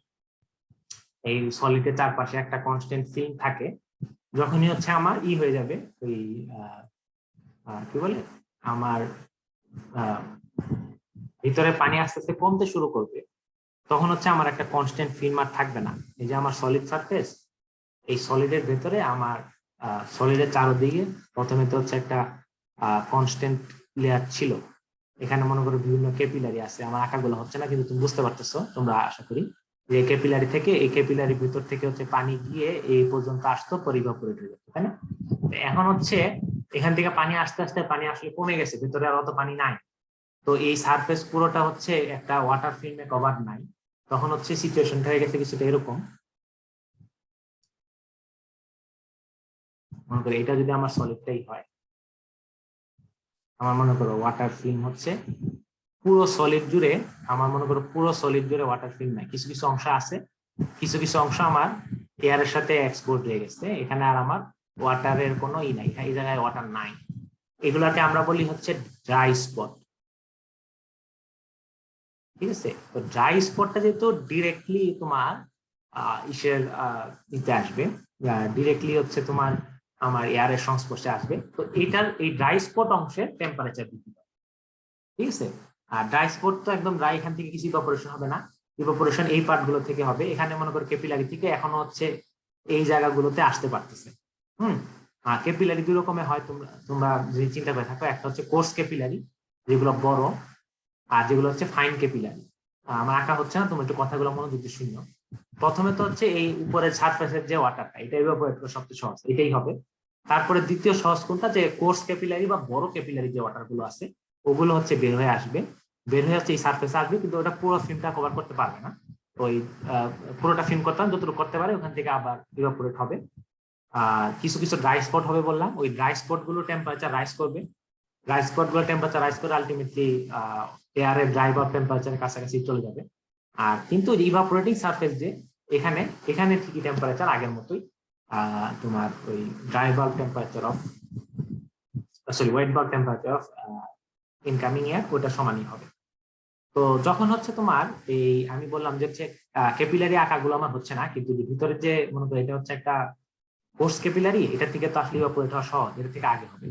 এই সলিডের চারপাশে একটা কনস্ট্যান্ট ফিল্ম থাকে। যখনই হচ্ছে আমার ই হয়ে যাবে ওই কি বলে আমার ভিতরে পানি আস্তে আস্তে কমতে শুরু করবে, তখন হচ্ছে আমার একটা কনস্ট্যান্ট ফিল্ম আর থাকবে না। এই যে আমার সলিড সারফেস, এই সলিডের ভেতরে আমার সলিডের চারদিকে প্রথমে তো হচ্ছে একটা কনস্ট্যান্ট লেয়ার ছিল। এখানে মনে করো বিভিন্ন ক্যাপিলারি আছে, আমার আঁকাগুলো হচ্ছে না কিন্তু তুমি বুঝতে পারতেছো তোমরা, আশা করি। যে ক্যাপিলারি থেকে এই ক্যাপিলারির ভিতর থেকে হচ্ছে পানি গিয়ে এই পর্যন্ত আসতো, পরে ইভাপোরেট হয়ে যেত, তাই না? এখন হচ্ছে এখান থেকে পানি আস্তে আস্তে পানি আসলে কমে গেছে, ভিতরে আর অত পানি নাই। তো এই সারফেস পুরোটা হচ্ছে একটা ওয়াটার ফিল্মে কভার নাই। তখন হচ্ছে সিচুয়েশনটা হয়ে গেছে কিছুটা এরকম, মনে করো এটা যদি আমার সলিডটাই হয়, আমার মনে করো ওয়াটার ফিল্ম হচ্ছে পুরো সলিড জুড়ে, আমার মনে করো পুরো সলিড জুড়ে ওয়াটার ফিল্ম নাই, কিছু কিছু অংশ আছে, কিছু কিছু অংশ আমার এয়ারের সাথে এক্সপোর্ট হয়ে গেছে, এখানে আর আমার ওয়াটারের কোনো ই নাই, এই জায়গায় ওয়াটার নাই। এগুলাকে আমরা বলি হচ্ছে ড্রাই স্পট। ঠিক আছে, তো ড্রাই স্পটটা যেহেতু ডিরেক্টলি তোমার ইসের নিতে আসবে, ডিরেক্টলি হচ্ছে তোমার আমার এয়ারের সংস্পর্শে আসবে, তো এটার এই ড্রাই স্পট অংশের টেম্পারেচার বৃদ্ধি পাবে। ঠিক আছে, আর ড্রাই স্পট তো একদম ড্রাই, এখান থেকে কিছু ইভাপোরেশন হবে না, ইভাপোরেশন এই পার্ট গুলো থেকে হবে। এখানে মনে করো ক্যাপিলারি থেকে এখনো হচ্ছে এই জায়গাগুলোতে আসতে পারতেছে। আর ক্যাপিলারি দুই রকমের হয়, তোমরা তোমরা যদি চিন্তা করে থাকো, একটা হচ্ছে কোর্স ক্যাপিলারি যেগুলো বড়, আর যেগুলো হচ্ছে ফাইন ক্যাপিলারি। আমার আঁকা হচ্ছে না, তোমরা একটু কথাগুলো মনোযোগ দিয়ে শুনো। প্রথমে তো হচ্ছে এই উপরের সারফেসের যে ওয়াটারটা, এটা ইভাপোরেট করা সবচেয়ে সহজ, এটাই হবে। তারপরে দ্বিতীয় সহজ কোনটা, যে কোর্স ক্যাপিলারি বা বড় ক্যাপিলারি যে ওয়াটার গুলো আছে, ওগুলো হচ্ছে বের হয়ে আসবে, বের হয়ে হচ্ছে এই সারফেসে আসবে, কিন্তু ওটা পুরো ফিল্মটা কভার করতে পারবে না। ওই পুরোটা ফিল্ম করতে হবে, যতটুকু করতে পারে ওখান থেকে আবার ইভাপোরেট হবে। আর কিছু কিছু ড্রাই স্পট হবে বললাম, ওই ড্রাই স্পট গুলো টেম্পারেচার রাইজ করবে, ড্রাই স্পট গুলো টেম্পারেচার রাইজ করে আলটিমেটলি এয়ারের ড্রাই বাল্ব টেম্পারেচারের কাছাকাছি চলে যাবে। আর কিন্তু ইভাপোরেটিং সারফেস যে এখানে, এখানে ঠিকই টেম্পারেচার আগের মতোই, তোমার ওই dry bulb temperature of sorry wait bulb temperature of incoming air, ওটা সমানই হবে। তো যখন হচ্ছে তোমার এই আমি বললাম যে হচ্ছে ক্যাপিলারি আঁকাগুলো আমার হচ্ছে না, কিন্তু ভিতরে যে মনে করো এটা হচ্ছে একটা কোর্স ক্যাপিলারি, এটা থেকে তো আসলে ইভাপোরেট হওয়া সহজ, এটা থেকে আগে হবে।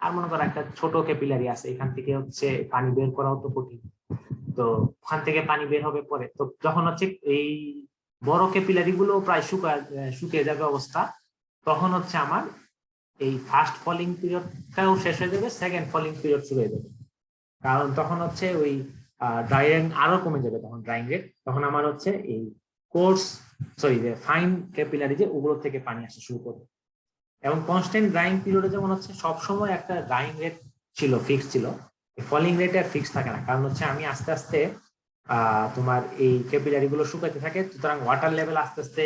আর মনে করো একটা ছোট ক্যাপিলারি আছে, এখান থেকে হচ্ছে পানি বের করাও তো কঠিন, তো ওখান থেকে পানি বের হবে পরে। তো যখন হচ্ছে এই বড় ক্যাপিলারি গুলো প্রায় শুকিয়ে যাবে অবস্থা, তখন হচ্ছে আমার এই ফার্স্ট ফলিং পিরিয়ডটাও শেষ হয়ে যাবে, সেকেন্ড ফলিং পিরিয়ড শুরু হয়ে যাবে। কারণ তখন হচ্ছে ওই ড্রাইং আরো কমে যাবে, তখন ড্রাইং রেট, তখন আমার হচ্ছে এই কোর্স যে ফাইন ক্যাপিলারি যে ওগুলো থেকে পানি আসা শুরু করবে। এবং কনস্ট্যান্ট ড্রাইং পিরিয়ডে যেমন হচ্ছে সবসময় একটা ড্রাইং রেট ছিল, ফিক্স ছিল, ফলিং রেট আর ফিক্স থাকে না, কারণ হচ্ছে আমি আস্তে আস্তে তোমার এই ক্যাপিলারি গুলো শুকাতে থাকে, সুতরাং ওয়াটার লেভেল আস্তে আস্তে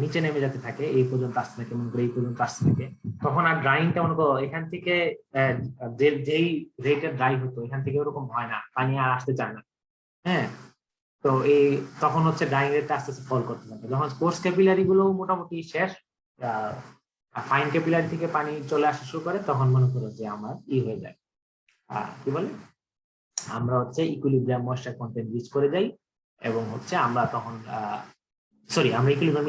নিচে নেমে যেতে থাকে, এই পর্যন্ত আসতে থাকে, মনে করো এই পর্যন্ত আসতে থাকে, তখন আর ড্রাইংটা মনে করো এখান থেকে যেই রেটে ড্রাই হতো এখান থেকে ওরকম হয় না, পানি আর আসতে চায় না। হ্যাঁ, তো এই তখন হচ্ছে ড্রাইং রেটটা আস্তে আস্তে ফল করতে থাকে। যখন কোর্স ক্যাপিলারি গুলো মোটামুটি শেষ, ফাইন ক্যাপিলারি থেকে পানি চলে আসা শুরু করে, তখন মনে করো যে আমার হয়ে যায়, কি বলে, আমরা হচ্ছে ইকুইলিব্রিয়াম ময়েশ্চার কন্টেন্ট রিচ করে যাই, এবং হচ্ছে আমরা তখন আমরা ইকুইলিব্রিয়াম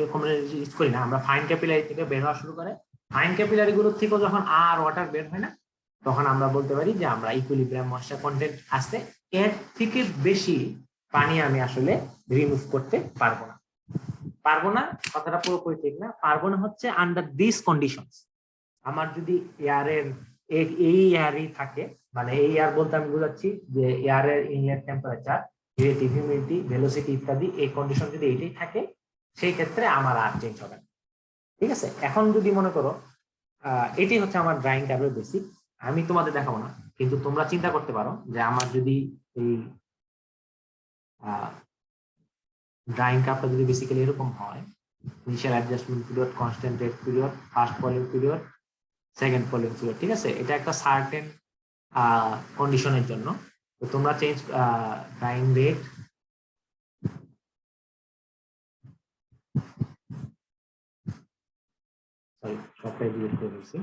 রিচ করি না, আমরা ফাইন ক্যাপিলারি থেকে বের হওয়া শুরু করে, ফাইন ক্যাপিলারি গুলোর থেকেও যখন আর ওয়াটার বের হয় না, তখন আমরা বলতে পারি যে আমরা ইকুইলিব্রিয়াম ময়েশ্চার কন্টেন্ট আছে, এর থেকে বেশি পানি আমি আসলে রিমুভ করতে পারবো না। কথাটা পুরোপুরি ঠিক না, পারবো না হচ্ছে আন্ডার দিস কন্ডিশনস। আমার যদি এয়ারের এই এয়ারই থাকে, মানে এই এয়ার বলতে আমি বোঝাচ্ছি যে এয়ারের inlet temperature, relative humidity, velocity ইত্যাদি, এই কন্ডিশন যদি এইটাই থাকে, সেই ক্ষেত্রে আমার আর চেঞ্জ হবে না। ঠিক আছে, এখন যদি মনে করো এটাই হচ্ছে আমার ড্রাইং ট্যাবের বেসিক, আমি তোমাদের দেখাবো না, কিন্তু তোমরা চিন্তা করতে পারো যে আমার যদি এই ড্রাইং কাপটা যদি বেসিক্যালি এরকম হয়, initial adjustment period, constant rate period, first falling period, second falling period, ঠিক আছে, এটা একটা সার্টেন কন্ডিশনের জন্য। তো তোমরা চেঞ্জ ড্রাইং রেট, সরি সবটাই ডিলিট করে দিয়েছি,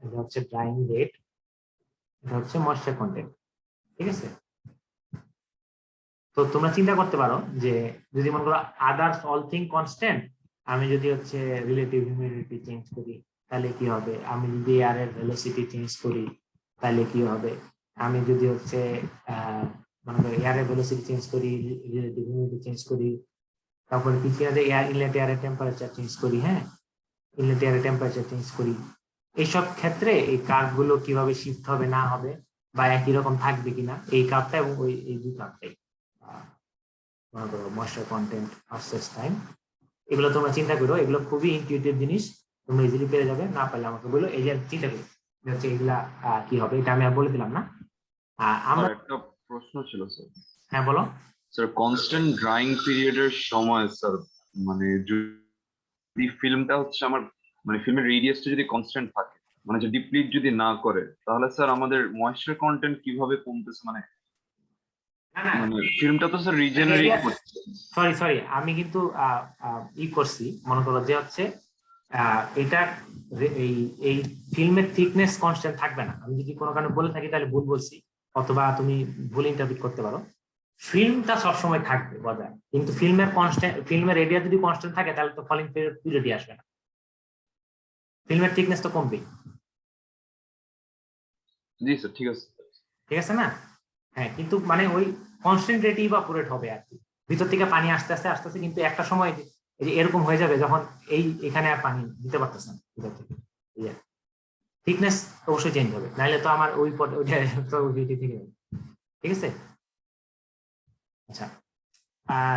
এটা হচ্ছে ড্রাইং রেট, এটা হচ্ছে ময়েশ্চার কন্টেন্ট, ঠিক আছে। তো তোমরা চিন্তা করতে পারো যে যদি মনে করো আদার্স অল থিং কনস্ট্যান্ট, আমি যদি হচ্ছে রিলেটিভ হিউমিডিটি চেঞ্জ করি তাহলে কি হবে, আমি যদি এয়ারের ভেলোসিটি চেঞ্জ করি তাহলে কি হবে, আমি যদি হচ্ছে মনে করো এয়ারের ভেলোসিটি চেঞ্জ করি, রিলেটিভ হিউমিডিটি চেঞ্জ করি, তারপরে কি এয়ার ইনলেট এয়ারের টেম্পারেচার চেঞ্জ করি, হ্যাঁ, ইনলেট এয়ারের টেম্পারেচার চেঞ্জ করি, এইসব ক্ষেত্রে এই কার্ভ গুলো কিভাবে শিফট হবে না হবে, বা একই রকম থাকবে কিনা, এই কার্ভটা এবং এই দুই কার্ভটাই মনে করো ময়েশ্চার কন্টেন্ট ভার্সেস টাইম, এগুলো তোমরা চিন্তা করো, এগুলো খুবই ইনটিউটিভ জিনিস, তোমরা ইজিলি পেরে যাবে, না পারলে আমাকে বলো, এই যে চিন্তা করো হচ্ছে এগুলা কি হবে, এটা আমি আর বলে দিলাম না। আমরা একটা প্রশ্ন ছিল স্যার। হ্যাঁ বলো স্যার, কনস্ট্যান্ট ড্রাইং পিরিয়ডের সময় স্যার, মানে যদি ফিল্মটা হচ্ছে আমার, মানে ফিল্মের রেডিয়াসটা যদি কনস্ট্যান্ট থাকে, মানে যে ডিপ্লিট যদি না করে, তাহলে স্যার আমাদের ময়েশ্চার কন্টেন্ট কিভাবে কমতেছে, মানে ফিল্মটা তো স্যার রিজেনারেট করছে। সরি আমি কিন্তু করছি, মনে করো যে হচ্ছে এটা এই ফিল্মের থিকনেস কনস্ট্যান্ট থাকবে না, আমি যদি কোনো কারণে বলে থাকি তাহলে ভুল বলছি, অথবা তুমি ভুল ইন্টারপ্রিট করতে পারো, ফিল্মটা সবসময় থাকবে বজায়, কিন্তু ফিল্মের রেডিয়াস যদি কনস্ট্যান্ট থাকে তাহলে তো ফলিং পিরিয়ডই আসবে না, ফিল্মের থিকনেস তো কমবেই। জি স্যার, ঠিক আছে। ঠিক আছে না, হ্যাঁ, কিন্তু মানে ওই কনস্ট্যান্ট রেটই ইভাপোরেট হবে আর কি, ভিতর থেকে পানি আস্তে আস্তে, কিন্তু একটা সময় এরকম হয়ে যাবে যখন এখানে আর পানি দিতে পারতেছে না ভিতর থেকে, থিকনেস অবশ্যই চেঞ্জ হবে, নাহলে তো আমার ওই থেকে যাবে। ঠিক আছে, আচ্ছা,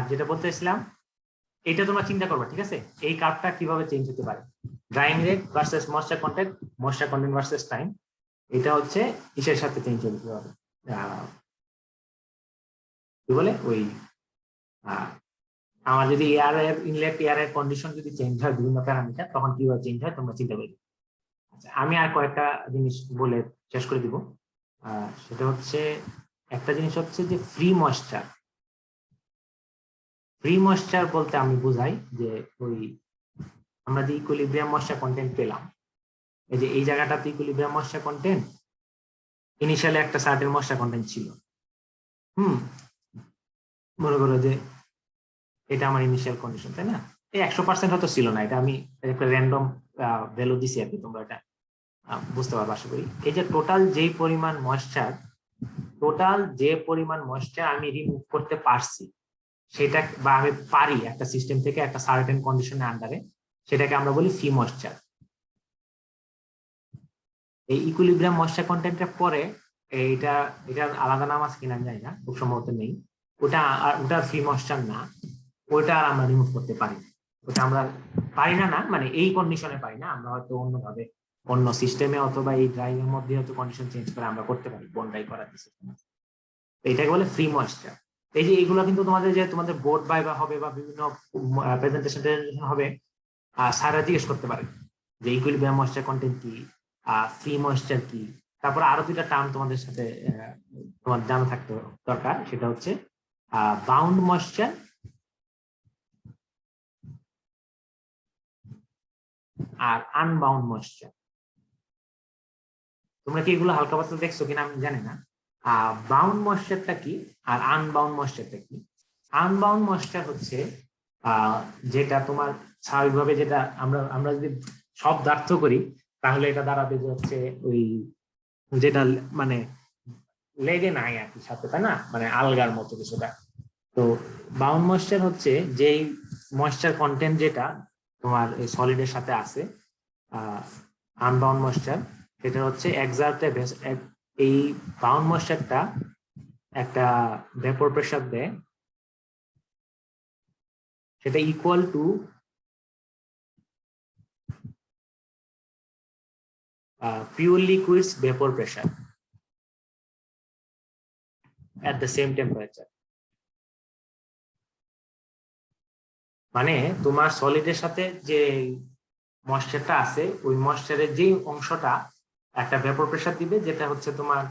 যেটা বলতেছিলাম এটা তোমরা চিন্তা করবে, ঠিক আছে, এই কার্ভটা কিভাবে চেঞ্জ হতে পারে, drawing rate versus moisture content versus time, এটা হচ্ছে কিসের সাথে চেঞ্জ হতে হবে, কি বলে ওই আমার যদি এয়ারের ইনলেট এয়ারের কন্ডিশন যদি চেঞ্জ হয় বিভিন্ন প্যারামিটার, তখন কিভাবে চেঞ্জ হয় তোমরা চিন্তা করবে। আচ্ছা, আমি আর কয়েকটা জিনিস বলে শেষ করে দিব, সেটা হচ্ছে একটা জিনিস হচ্ছে যে ফ্রি ময়েশ্চার বলতে আমি বুঝাই যে ওই আমরা যে ইকুইলিব্রিয়াম ময়েশ্চার কন্টেন্ট পেলাম, এই যে এই জায়গাটাতে ইকুইলিব্রিয়াম ময়েশ্চার কন্টেন্ট, ইনিশিয়ালি একটা সার্টেন ময়েশ্চার কন্টেন্ট ছিল, মনে করো যে এটা আমার ইনিশিয়াল কন্ডিশন, তাই না, এই 100% হয়তো ছিল না, এটা আমি একটা র্যান্ডম ভ্যালু দিছি আর কি, তোমরা এটা বুঝতে পারবে আশা করি। এই যে টোটাল যে পরিমাণ ময়েশ্চার আমি রিমুভ করতে পারছি, সেটা বা আমি পারি একটা সিস্টেম থেকে একটা সার্টেন কন্ডিশনের আন্ডারে, সেটাকে আমরা বলি ফ্রি ময়েশ্চার। এই ইকুইলিব্রিয়াম ময়েশ্চার কন্টেন্টের পরে এইটা এটার আলাদা নাম আছে কিনা আমি জানি না, খুব সম্ভবত নেই। ওটা ফ্রি ময়েশ্চার না, ওটা আর আমরা রিমুভ করতে পারি না। ওটা আমরা পারি না, মানে এই কন্ডিশনে পারি না, আমরা হয়তো অন্যভাবে অন্য সিস্টেমে অথবা এই ড্রাইং এর মধ্যে হয়তো কন্ডিশন চেঞ্জ করে আমরা করতে পারি, বোন ড্রাই করার সিস্টেম। এটাকে বলে ফ্রি ময়েশ্চার। এই যে এগুলো কিন্তু তোমাদের বোর্ড বাইবা হবে বা বিভিন্ন প্রেজেন্টেশন হবে, স্যাররা জিজ্ঞেস করতে পারে যে ইকুইলিব্রিয়াম ময়েশ্চার কন্টেন্ট কি, ফ্রি ময়েশ্চার কি। তারপরে আরো দুইটা টার্ম তোমাদের সাথে তোমার জানা থাকতে দরকার, সেটা হচ্ছে বাউন্ড ময়েশ্চার আর আনবাউন্ড ময়েশ্চার। তোমরা কি এগুলো হালকা পাতলা দেখছো কিনা আমি জানি না। বাউন্ড ময়েশ্চারটা কি আর আনবাউন্ড ময়েশ্চারটা কি? আনবাউন্ড ময়েশ্চার হচ্ছে যেটা তোমার স্বাভাবিকভাবে, যেটা আমরা যদি শব্দার্থ করি তাহলে এটা দাঁড়াবে যে হচ্ছে ওই যেটা মানে লেগে নাই আর কি সাথে, তাই না, মানে আলগার মতো কিছুটা। তো বাউন্ড ময়েশ্চার হচ্ছে যেই ময়েশ্চার কন্টেন্ট যেটা তোমার এই সলিডের সাথে আছে। আনবাউন্ড ময়েশ্চার সেটা হচ্ছে এই বাউন্ড ময়েশ্চারটা একটা ভেপর প্রেসার দেয়, সেটা equal to pure liquids vapor pressure at the same temperature। মানে তোমার সলিডের সাথে যে ময়েশ্চারটা আছে ওই ময়েশ্চারের যে অংশটা একটা ভেপর প্রেসার দিবে, যেটা হচ্ছে তোমার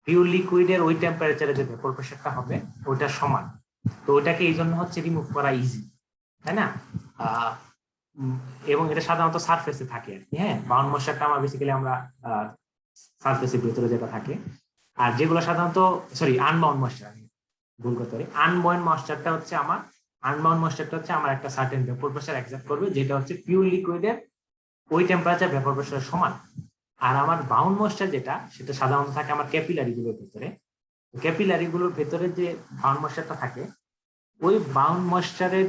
পিওর লিকুইডের ওই টেম্পারেচারে যে ভেপর প্রেসারটা হবে ওইটা সমান। তো ওইটাকে এই জন্য হচ্ছে রিমুভ করা ইজি, তাই না? এবং এটা সাধারণত সারফেসে থাকে আর কি। হ্যাঁ, বাউন্ড ময়েশ্চারটা আমরা বেসিক্যালি আমরা সারফেসের ভিতরে যেটা থাকে, আর যেগুলো সাধারণত আনবাউন্ড ময়েশ্চার, ভুল করতে পারি। আনবাউন্ড ময়েশ্চারটা হচ্ছে আমার একটা সার্টেন ভেপর প্রেসার এক্সাক্ট করবে, যেটা হচ্ছে পিওর লিকুইডের ওই টেম্পারেচার ভেপর প্রেসারের সমান। আর আমার বাউন্ড ময়েশ্চার যেটা, সেটা সাধারণত থাকে আমার ক্যাপিলারি গুলোর ভেতরে। ক্যাপিলারি গুলোর ভেতরে যে বাউন্ড ময়েশ্চারটা থাকে, ওই বাউন্ড ময়েশ্চারের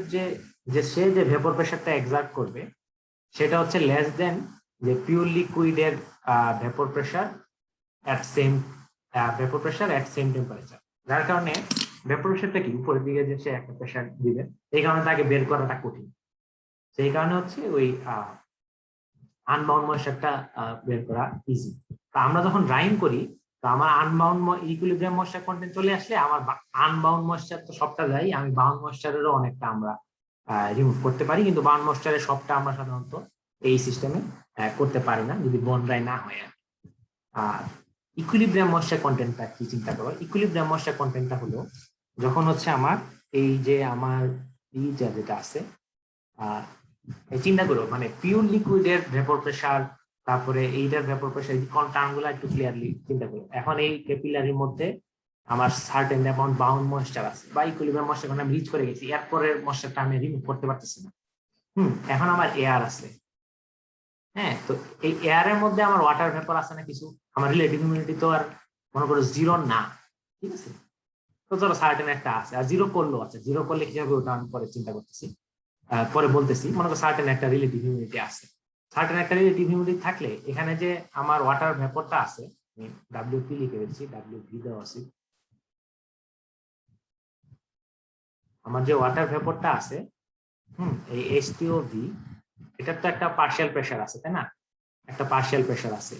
সে যে ভেপর প্রেসারটা এক্সার্ট করবে সেটা হচ্ছে লেস দেন যে পিওর লিকুইডের ভেপর প্রেসার এট সেম টেম্পারেচার। যার কারণে ভেপর প্রেসারটা কি উপরের দিকে যে সে একটা প্রেসার দিবে, এই কারণে তাকে বের করাটা কঠিন। সেই কারণে হচ্ছে ওই আনবাউন্ড ময়েশ্চারটা বের করা ইজি। তো আমরা যখন ড্রাইং করি, তো আমার আনবাউন্ড ইকুইলিব্রিয়াম ময়েশ্চার কন্টেন্ট চলে আসলে আমার আনবাউন্ড ময়েশ্চার তো সবটা যাই, আমি বাউন্ড ময়েশ্চারেরও অনেকটা আমরা রিমুভ করতে পারি, কিন্তু বাউন্ড ময়েশ্চারের সবটা আমরা সাধারণত এই সিস্টেমে করতে পারি না যদি বন ড্রাই না হয়। আর ইকুইলিব্রিয়াম ময়েশ্চার কন্টেন্টটা কি চিন্তা করো। ইকুইলিব্রিয়াম ময়েশ্চার কন্টেন্টটা হলো যখন হচ্ছে আমার এই যে আমার যেটা আছে, চিন্তা করো মানে পিওর লিকুইডের ভেপর প্রেসার, তারপরে এইটার ভেপর প্রেসার, এই টার্মগুলো একটু ক্লিয়ারলি চিন্তা করো। এখন এই ক্যাপিলারির মধ্যে আমার সার্টেন অ্যামাউন্ট বাউন্ড ময়েশ্চার আছে বা ইকুইলিব্রিয়াম ময়েশ্চার আমি রিচ করে গেছি, এরপরের ময়েশ্চারটা আমি রিমুভ করতে পারতেছি না। এখন আমার এয়ার আছে। হ্যাঁ, তো এই এয়ারের মধ্যে আমার ওয়াটার ভেপর আছে না কিছু, আমার রিলেটিভ হিউমিডিটি তো আর মনে করো জিরো না, ঠিক আছে? তো ধরো সার্টেন একটা আছে, আর জিরো করলেও আছে, জিরো করলে কি হবে ওটা আমি পরে চিন্তা করতেছি, পরে বলতেছি। মনে করো সার্টেন একটা রিলেটিভ হিউমিডিটি আছে, সার্টেন একটা রিলেটিভ হিউমিডিটি থাকলে এখানে যে আমার ওয়াটার ভেপরটা আছে, আমি WP লিখে দিচ্ছি, WV দেওয়া আছে, আমার যে ওয়াটার ভেপরটা আছে এই H2O V, এটার তো একটা পার্শিয়াল প্রেসার আছে, তাই না? একটা পার্শিয়াল প্রেসার আছে।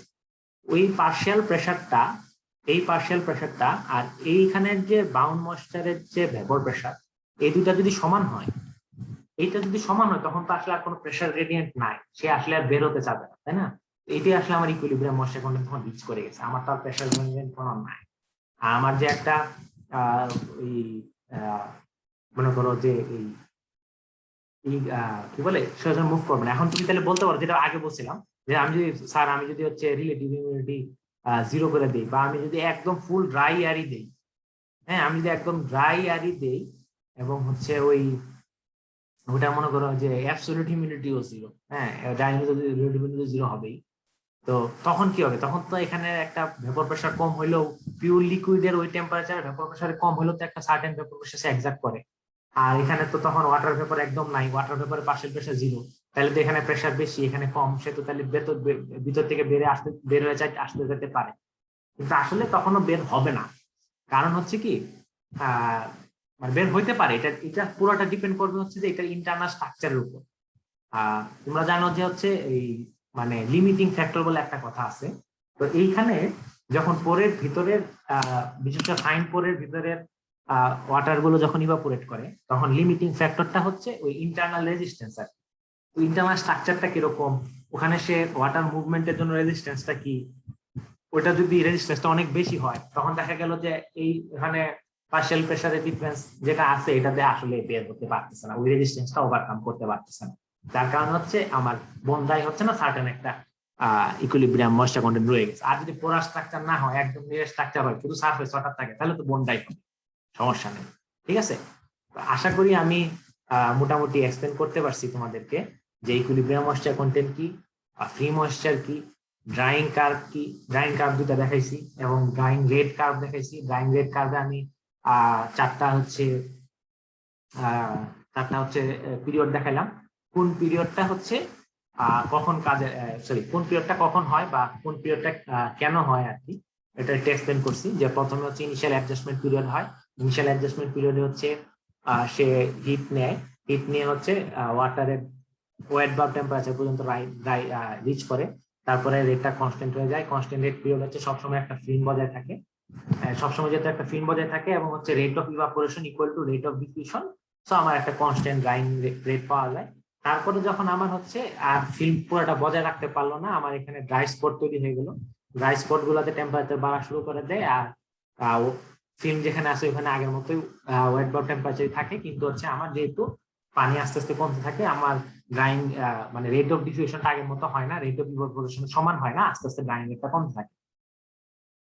ওই পার্শিয়াল প্রেসারটা আর এইখানের যে বাউন্ড ময়েশ্চারের যে ভেপর প্রেসার, এই দুটা যদি সমান হয়, এইটা যদি সমান হয় তখন তো আসলে আর কোনো প্রেসার গ্রেডিয়েন্ট নাই, সে আসলে আর বের হতে চাবে না, তাই না? এটি আসলে আমার ইকুইলিব্রিয়াম ময়েশ্চার কন্টেন্ট তখন রিচ করে গেছে, আমার তো আর প্রেসার গ্রেডিয়েন্ট কোনো নাই। আর আমার যে একটা ওই মনে করো যে এই কি বলে সেটা মুভ করবে না। এখন তুমি তাহলে বলতে পারো যেটা আগে বলছিলাম, যে আমি যদি হচ্ছে রিলেটিভ হিউমিডিটি 0 করে দিই, বা আমি যদি একদম ফুল ড্রাই এয়ারই দেই, হ্যাঁ, আমি যদি একদম ড্রাই এয়ারই দেই এবং হচ্ছে ওটা মনে করো যে অ্যাবসলিউট হিউমিডিটিও 0, হ্যাঁ, ড্রাই রিলেটিভ হিউমিডিটি 0 হবেই। তো তখন কি হবে? তখন তো এখানে একটা ভেপর প্রেসার কম হইলেও পিওর লিকুইডের ওই টেম্পারেচার ভেপর প্রেসার কম হইলেও তো একটা সার্টেন ভেপর প্রেসার এক্সাক্ট করে। আর এখানে তো তখন ওয়াটার ভেপর একদম নাই, ওয়াটার ভেপরের পার্শিয়াল প্রেসার 0, তাহলে তো এখানে প্রেসার বেশি, এখানে কম, সে তো তাহলে ভিতর থেকে বের হয়ে আসতে যেতে পারে, কিন্তু আসলে তখনও বের হবে না। কারণ হচ্ছে কি, মানে বের হইতে পারে, এটা এটা পুরোটা ডিপেন্ড করবে হচ্ছে যে এটার ইন্টারনাল স্ট্রাকচারের উপর। তোমরা জানো যে হচ্ছে এই মানে লিমিটিং ফ্যাক্টর বলে একটা কথা আছে। তো এইখানে যখন পোরের ভিতরের বিশেষ করে ফাইন পোরের ভিতরের ওয়াটার গুলো যখন ইভাপোরেট করে, তখন লিমিটিং ফ্যাক্টরটা হচ্ছে ওই ইন্টারনাল রেজিস্ট্যান্স। আর ইন্টারনাল স্ট্রাকচারটা কিরকম, ওখানে সে ওয়াটার মুভমেন্টের জন্য রেজিস্ট্যান্সটা কি, ওটা যদি রেজিস্ট্যান্সটা অনেক বেশি হয়, তখন দেখা গেল যে এই এখানে পার্শিয়াল প্রেসারের ডিফারেন্স যেটা আছে এটাতে আসলে বের করতে পারতেছে না, ওই রেজিস্ট্যান্সটা ওভারকাম করতে পারতেছে না। যার কারণ হচ্ছে আমার বন্ধাই হচ্ছে না, সার্টেন একটা ইকুইলিব্রিয়াম ময়েশ্চার কন্টেন্ট রয়ে গেছে। আর যদি পোরাস স্ট্রাকচার না হয়, একদম নিরেট স্ট্রাকচার হয়, শুধু সারফেস ওয়াটার থাকে, তাহলে তো বন্ধাই হবে, সমস্যা নেই। ঠিক আছে, আশা করি আমি মোটামুটি এক্সপ্লেন করতে পারছি তোমাদেরকে যে ইকুইলিব্রিয়াম ময়েশ্চার কন্টেন্ট কি, ফ্রি ময়েশ্চার কি, ড্রাইং কার্ভ কি। ড্রাইং কার্ভ দুটা দেখাইছি এবং ড্রাইং রেট কার্ভ দেখাইছি। ড্রাইং রেট কার্ভে আমি চারটা হচ্ছে পিরিয়ড দেখাইলাম। কোন পিরিয়ডটা হচ্ছে কখন কাজে, সরি, কোন পিরিয়ডটা কখন হয় বা কোন পিরিয়ডটা কেন হয় আর কি, এটা এক্সপ্লেন করছি। যে প্রথমে হচ্ছে ইনিশিয়াল অ্যাডজাস্টমেন্ট পিরিয়ড হয়। ইনিশিয়াল অ্যাডজাস্টমেন্ট পিরিয়ডে হচ্ছে সে হিট নেয়, হিট নিয়ে হচ্ছে ওয়াটারের ওয়েট বা টেম্পারেচার পর্যন্ত রিচ করে, তারপরে রেটটা কনস্ট্যান্ট হয়ে যায়। কনস্ট্যান্ট রেট পিরিয়ড হচ্ছে সবসময় একটা ফিল্ম বজায় থাকে, সবসময় যেহেতু একটা ফিল্ম বজায় থাকে, এবং হচ্ছে rate of evaporation equal to rate of diffusion, so আমার একটা কনস্ট্যান্ট ড্রাইং রেট পাওয়া যায়। তারপরে যখন আমার হচ্ছে আর ফিল্ম পুরোটা বজায় রাখতে পারলো না, আমার এখানে ড্রাই স্পট তৈরি হয়ে গেল। ড্রাই স্পট গুলাতে টেম্পারেচার বাড়া শুরু করে দেয়, আর ফিল্ম যেখানে আছে ওখানে আগের মতোই ওয়েট বা টেম্পারেচার থাকে, কিন্তু হচ্ছে আমার যেহেতু পানি আস্তে আস্তে কমতে থাকে, আমার ড্রাইং মানে রেট অফ ডিফিউশনটা আগের মতো হয় না, রেট অফ ইভাপোরেশন সমান হয় না, আস্তে আস্তে ড্রাইং রেটটা কমতে থাকে।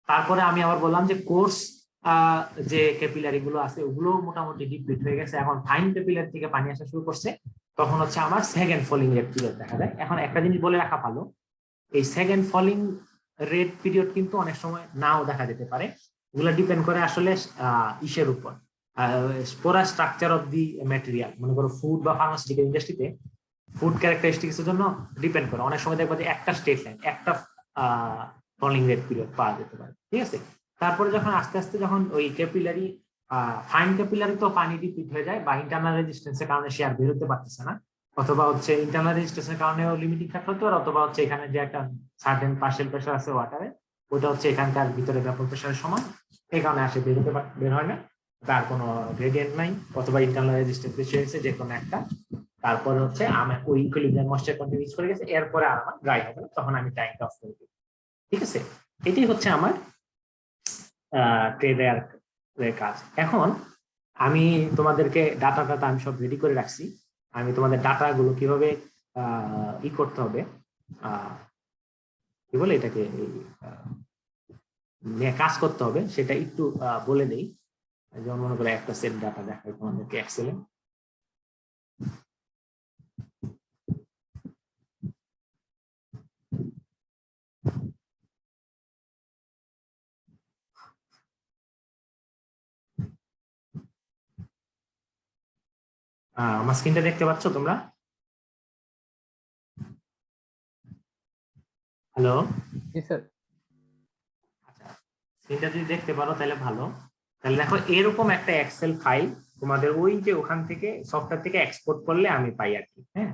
তারপরে আমি আবার বললাম যে কোর্স যে ক্যাপিলারি গুলো আছে ওগুলো মোটামুটি ডিপ্লিট হয়ে গেছে, এখন ফাইন ক্যাপিলারি থেকে পানি আসা শুরু করছে, তখন হচ্ছে আমার সেকেন্ড ফলিং রেট পিরিয়ড দেখা যায়। এখন একটা জিনিস বলে রাখা ভালো, এই সেকেন্ড ফলিং রেট পিরিয়ড কিন্তু অনেক সময় নাও দেখা যেতে পারে, এগুলো ডিপেন্ড করে আসলে ইসের উপর, পোরা স্ট্রাকচার অফ দি ম্যাটেরিয়াল। মনে করো ফুড বা ফার্মাসিউটিক্যাল ইন্ডাস্ট্রিতে ফুড ক্যারেক্টারিস্টিক্স এর জন্য ডিপেন্ড করে, অনেক সময় দেখবো যে একটা স্টেট লাইন, একটা ফলিং রেট পিরিয়ড পাওয়া যেতে পারে। ঠিক আছে, তারপরে যখন আস্তে আস্তে যখন ওই ক্যাপিলারি ফাইন ক্যাপিলারি তো পানি ডিপ্লিট হয়ে যায়, বা ইন্টারনাল রেজিস্ট্যান্সের কারণে সে আর বের হতে পারতেছে না, অথবা হচ্ছে ইন্টারনাল রেজিস্ট্যান্সের কারণেও লিমিটিং ফ্যাক্টর হতে পারে, অথবা হচ্ছে এখানে যে একটা সার্টেন পার্শিয়াল প্রেসার আছে ওয়াটারে, ওটা হচ্ছে এখানকার ভিতরে ভেপর প্রেসারের সমান, এই কারণে আসে বের হয় না, তার কোনো গ্রেডিয়েন্ট নাই, অথবা ইন্টারনাল রেজিস্ট্যান্স বেশি হয়েছে, যে কোনো একটা। তারপরে হচ্ছে আমার ওই ইকুইলিব্রিয়াম ময়েশ্চার কন্টেন্ট রিচ করে গেছে, এরপরে আর আমার ড্রাই হবে না, তখন আমি ড্রাইংটা অফ করে দিই। ঠিক আছে, এটি হচ্ছে আমার ট্রেডের কাজ। এখন আমি তোমাদেরকে ডাটা আমি সব রেডি করে রাখছি, আমি তোমাদের ডাটা গুলো কিভাবে ই করতে হবে, কি বলে এটাকে, কাজ করতে হবে, সেটা একটু বলে দেই। যেমন মনে করে একটা সেট ডাটা দেখাই তোমাদেরকে এক্সেলে। আমার স্ক্রিনটা দেখতে পাচ্ছ তোমরা? হ্যালো, আচ্ছা, স্ক্রিনটা যদি দেখতে পারো তাহলে ভালো। তাহলে দেখো এরকম একটা এক্সেল ফাইল তোমাদের ওই যে ওখান থেকে সফটওয়্যার থেকে এক্সপোর্ট করলে আমি পাই আর কি। হ্যাঁ,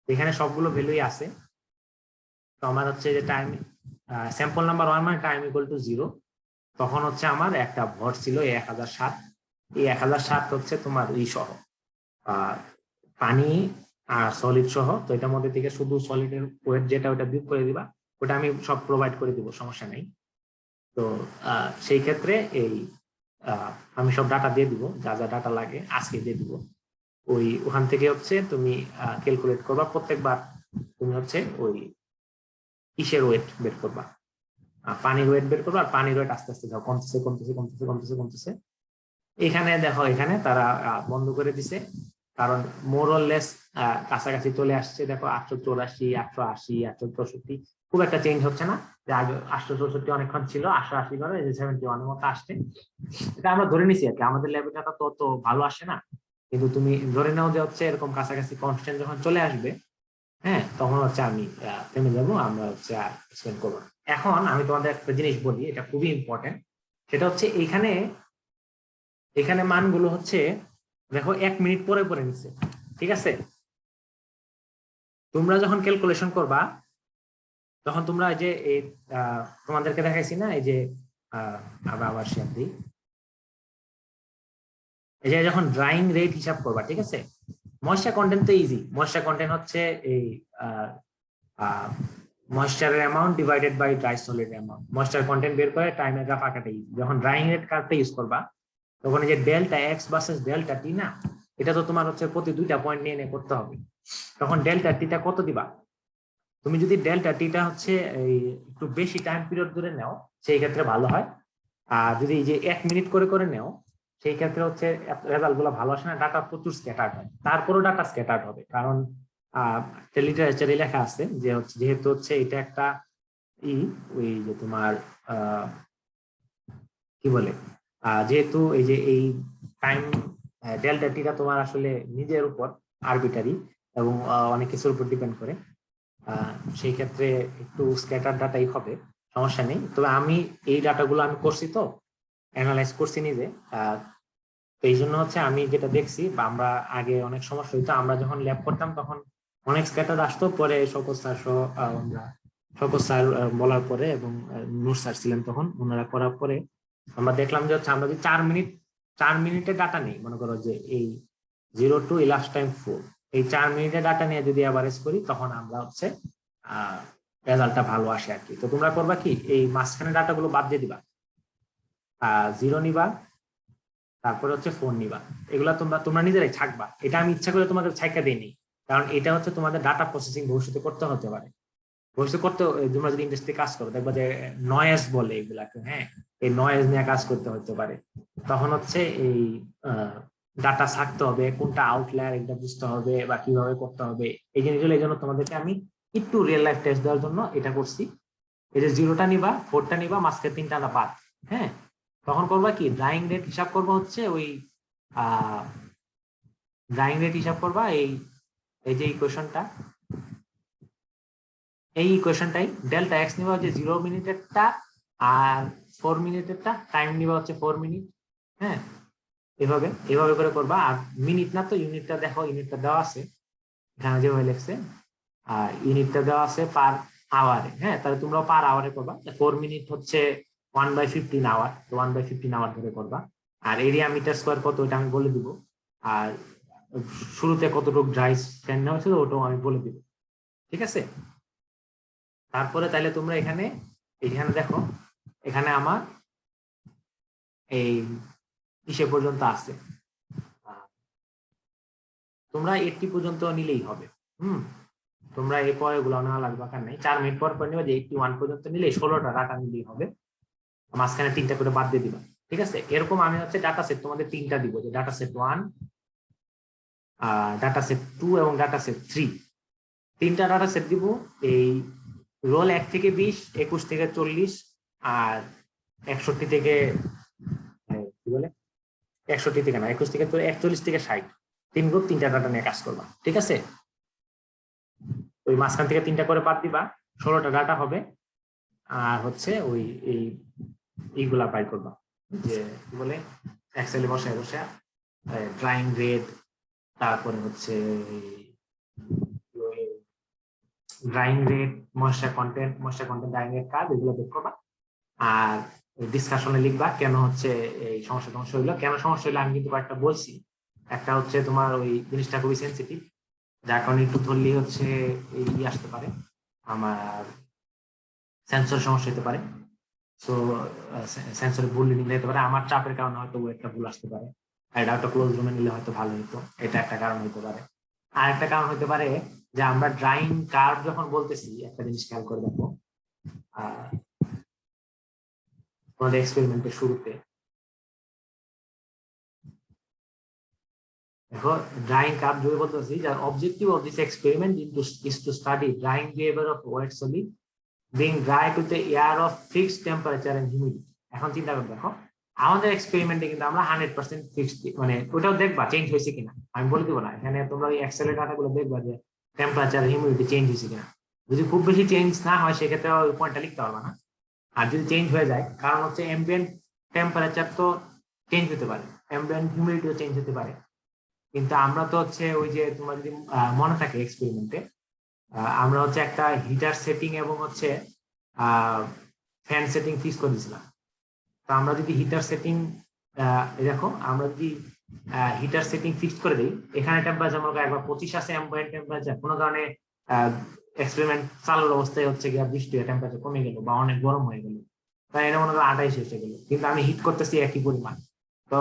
এখানে সবগুলো ভ্যালুই আছে। তো আমার হচ্ছে যে টাইম স্যাম্পল নাম্বার 1 মানে টাইম ইকুয়াল টু 0, তখন হচ্ছে আমার একটা ভর ছিল 1007। এই 1007 হচ্ছে তোমার এই সহ পানি আর সলিড সহ। তো এটার মধ্যে থেকে শুধু সলিডের ওয়েট যেটা ওটা বিয়োগ করে দিবা, ওটা আমি সব প্রোভাইড করে দিব, সমস্যা নেই। তো সেই ক্ষেত্রে এই আমি সব ডাটা দিয়ে দিব, যা যা ডাটা লাগে আজকে দিয়ে দিব। ওই ওখান থেকে হচ্ছে তুমি ক্যালকুলেট করবা, প্রত্যেকবার তুমি হচ্ছে ওই কিসের ওয়েট বের করবা, পানির ওয়েট বের করবা, আর পানির ওয়েট আস্তে আস্তে যাও কমতেছে কমতেছে কমতেছে কমতেছে কমতেছে। এখানে দেখো এখানে তারা বন্ধ করে দিছে, কারণ মোর অর লেস কাছাকাছি চলে আসছে। দেখো 884, 880, 864, খুব একটা চেঞ্জ হচ্ছে না। যে আগে 864 অনেকক্ষণ ছিল, 880 করে 71 মতো আসছে। এটা আমরা ধরে নিছি আর কি, আমাদের ল্যাবরেটরিটা তো ভালো আসে না, কিন্তু তুমি ধরে নাও যে হচ্ছে এরকম কাছাকাছি কনস্ট্যান্ট যখন চলে আসবে, হ্যাঁ, তখন হচ্ছে আমি থেমে যাবো, আমরা হচ্ছে আর এক্সপ্লেন করবো না। এখন আমি তোমাদের একটা জিনিস বলি, এটা খুবই ইম্পর্টেন্ট। সেটা হচ্ছে এখানে এখানে মানগুলো হচ্ছে দেখো 1 মিনিট পরে পরে নিচ্ছে, ঠিক আছে? তোমরা যখন ক্যালকুলেশন করবা তখন তোমরা এই যে এই তোমাদেরকে দেখাইছি না, এই যে আমরা আবার শেয়ার দিই, এই যে যখন ড্রাইং রেট হিসাব করবা, ঠিক আছে? ময়েশ্চার কন্টেন্ট তো ইজি। ময়েশ্চার কন্টেন্ট হচ্ছে এই ময়েশ্চারের amount divided by dry solid amount. Moisture content বের করে টাইমের গ্রাফ আঁকাটা ইজি। যখন ড্রাইং রেট কার্ভটা ইউজ করবা তখন এই যে ডেল্টা এক্স ভার্সেস ডেল্টা টি না, এটা তো তোমার হচ্ছে প্রতি 2টা পয়েন্ট নিয়ে নিয়ে করতে হবে। তখন ডেল্টা টিটা কত দিবা? তুমি যদি ডেল্টা টিটা হচ্ছে এই একটু বেশি টাইম পিরিয়ড ধরে নাও সেই ক্ষেত্রে ভালো হয়। আর যদি এই যে 1 মিনিট করে করে নাও সেই ক্ষেত্রে হচ্ছে রেজাল্ট গুলো ভালো আসে না, ডাটা প্রচুর স্ক্যাটার্ড হয়। তারপরও ডাটা স্ক্যাটার্ড হবে, কারণ লিটারেচারে লেখা আছে যে হচ্ছে যেহেতু হচ্ছে এটা একটা ওই যে তোমার কি বলে যেহেতু এই যে এই টাইম ডেল্টা টিটা তোমার আসলে নিজের উপর আরবিটারি এবং অনেক কিছুর উপর ডিপেন্ড করে, সেই ক্ষেত্রে একটু স্ক্যাটার ডাটাই হবে, সমস্যা নেই। তবে আমি এই ডাটাগুলো আমি করছি, তো অ্যানালাইজ করছি নিজে। তো এই জন্য হচ্ছে আমি যেটা দেখছি, বা আমরা আগে অনেক সমস্যা হইতো, আমরা যখন ল্যাব করতাম তখন অনেক স্ক্যাটার আসতো, পরে শওকত স্যার সহ আমরা শওকত স্যার বলার পরে এবং নূর স্যার ছিলেন তখন, ওনারা করার পরে আমরা দেখলাম যে হচ্ছে আমরা যদি 4 মিনিটের ডাটা নেই, মনে করো যে এই 0 to elapsed time 4, এই 4 মিনিটের ডাটা নিয়ে যদি অ্যাভারেজ করি তখন আমরা হচ্ছে রেজাল্টটা ভালো আসে আর কি। তো তোমরা করবা কি, এই মাঝখানে ডাটাগুলো বাদ দিয়ে দিবা, 0 নিবা, তারপরে হচ্ছে 4 নিবা। এগুলা তোমরা নিজেরাই থাকবা, এটা আমি ইচ্ছা করে তোমাদের ছাইকা দিইনি, কারণ এটা হচ্ছে তোমাদের ডাটা প্রসেসিং ভবিষ্যতে করতে হতে পারে। ভবিষ্যতে করতে তোমরা যদি ইন্ডাস্ট্রি কাজ করো দেখবা যে নয়েজ বলে এগুলাকে, হ্যাঁ, এই নয়েজ নিয়ে কাজ করতে হতে পারে। তখন হচ্ছে এই ডাটা থাকতে হবে, কোনটা আউটলায়ার এটা বুঝতে হবে, বা কিভাবে করতে হবে এই জিনিসগুলো। এই জন্য তোমাদেরকে আমি একটু রিয়েল লাইফ টেস্ট দেওয়ার জন্য এটা করছি। এই যে 0টা নিবা, 4টা নিবা, মাঝখানে 3টা বাদ। হ্যাঁ, তখন করবা কি, ড্রাইং রেট হিসাব করবা হচ্ছে ওই ড্রাইং রেট হিসাব করবা এই যে ইকুয়েশনটা, এই ইকুয়েশনটাই ডেল্টা এক্স নিবা হচ্ছে 0 মিনিটেরটা, আর 4 মিনিটেরটা টাইম নিবা হচ্ছে 4 মিনিট। হ্যাঁ, এভাবে করে করবা। আর মিনিট না তো ইউনিটটা দেখো, ইউনিটটা দেওয়া আছে এখানে যেভাবে লিখছে, আর ইউনিটটা দেওয়া আছে পার আওয়ারে। হ্যাঁ, তাহলে তোমরা পার আওয়ারে করবা। 4 মিনিট হচ্ছে 1/15 আওয়ার, তো 1/15 আওয়ার ধরে করবা। আর এরিয়া মিটার স্কোয়ার কত এটা আমি বলে দিব, আর শুরুতে কতটুকু ড্রাই ফ্যান নেওয়া হয়েছিল ওটাও আমি বলে দিব, ঠিক আছে? তারপরে তাহলে তোমরা এখানে দেখো, এখানে আমার এই কিসে পর্যন্ত আছে, তোমরা 80 পর্যন্ত নিলেই হবে। তোমরা এই পরে গুলো নেওয়া লাগবে, কারণ নাই 4 মিনিট পর পর নিবে, যে 81 পর্যন্ত নিলে 16টা ডাটা নিলেই হবে, মাঝখানে 3টা করে বাদ দিয়ে দিবা, ঠিক আছে? এরকম আমি হচ্ছে ডাটা সেট তোমাদের 3টা দিব, যে ডাটা সেট 1, ডাটা সেট 2 এবং ডাটা সেট 3। 3টা ডাটা সেট দিব। এই রোল 1 থেকে 20, 21 থেকে 40, আর 61 থেকে কি বলে 61 থেকে না 21 থেকে 41 থেকে 60, 3 গ্রুপ 3টা ডাটা নিয়ে কাজ করবা, ঠিক আছে? ওই মাঝখান থেকে 3টা করে বাদ দিবা, 16টা ডাটা হবে। আর হচ্ছে ওই এইগুলা বাই করবা, যে কি বলে এক্সেলে বসায় ড্রাইং রেট, তারপরে হচ্ছে drying rate, moisture content drawing rate curve, এগুলো বের করবা। আর ডিসকাশনে লিখবা কেন হচ্ছে এই সমস্যা হইলো, কেন সমস্যা হইলো আমি কিন্তু কয়েকটা বলছি। একটা হচ্ছে তোমার ওই জিনিসটা খুবই সেন্সিটিভ, যার কারণে একটু ধরলেই হচ্ছে এই আসতে পারে, আমার সেন্সর সমস্যা হতে পারে। সো সেন্সরে ভুল নিলে হতে পারে, আমার চাপের কারণে হয়তো একটা ভুল আসতে পারে, এটা একটা ক্লোজ রুমে নিলে হয়তো ভালো হতো, এটা একটা কারণ হতে পারে। আর একটা কারণ হতে পারে যে আমরা ড্রাইং কার্ভ যখন বলতেছি, একটা জিনিস খেয়াল করে দেখো, আমাদের এক্সপেরিমেন্টের শুরুতে দেখো ড্রাইং কার্ভ যদি বলতেছি, যার objective of this experiment is to study drying behaviour of wet solid being dry to the air of fixed temperature and humidity। এখন চিন্তা করে দেখো, আমাদের এক্সপেরিমেন্টে কিন্তু আমরা 100% ফিক্সড, মানে ওটাও দেখবা চেঞ্জ হয়েছে কিনা, আমি বলে দিব না। এখানে তোমরা ওই এক্সেলের ডাটাগুলো দেখবা যে টেম্পারেচার হিউমিডিটি চেঞ্জ হয়েছে কিনা। যদি খুব বেশি চেঞ্জ না হয় সেক্ষেত্রে ওই পয়েন্টটা লিখতে পারবে না। আর যদি চেঞ্জ হয়ে যায়, কারণ হচ্ছে অ্যাম্বিয়েন্ট টেম্পারেচার তো চেঞ্জ হতে পারে, অ্যাম্বিয়েন্ট হিউমিডিটিও চেঞ্জ হতে পারে, কিন্তু আমরা তো হচ্ছে ওই যে তোমার যদি মনে থাকে এক্সপেরিমেন্টে আমরা হচ্ছে একটা হিটার সেটিং এবং হচ্ছে ফ্যান সেটিং ফিক্স করে দিয়েছিলাম। তো আমরা যদি হিটার সেটিং দেখো, আমরা যদি হিটার সেটিং ফিক্স করে দিই, এখানে টেম্পারেচার মনে করো একবার 25 আছে অ্যাম্বিয়েন্ট টেম্পারেচার, কোনো কারণে এক্সপেরিমেন্ট চালুর অবস্থায় হচ্ছে গিয়ে বৃষ্টি হয়ে টেম্পারেচার কমে গেল বা অনেক গরম হয়ে গেল, তাই এটা মনে করো 28 এসে গেল, কিন্তু আমি হিট করতেছি একই পরিমাণ, তো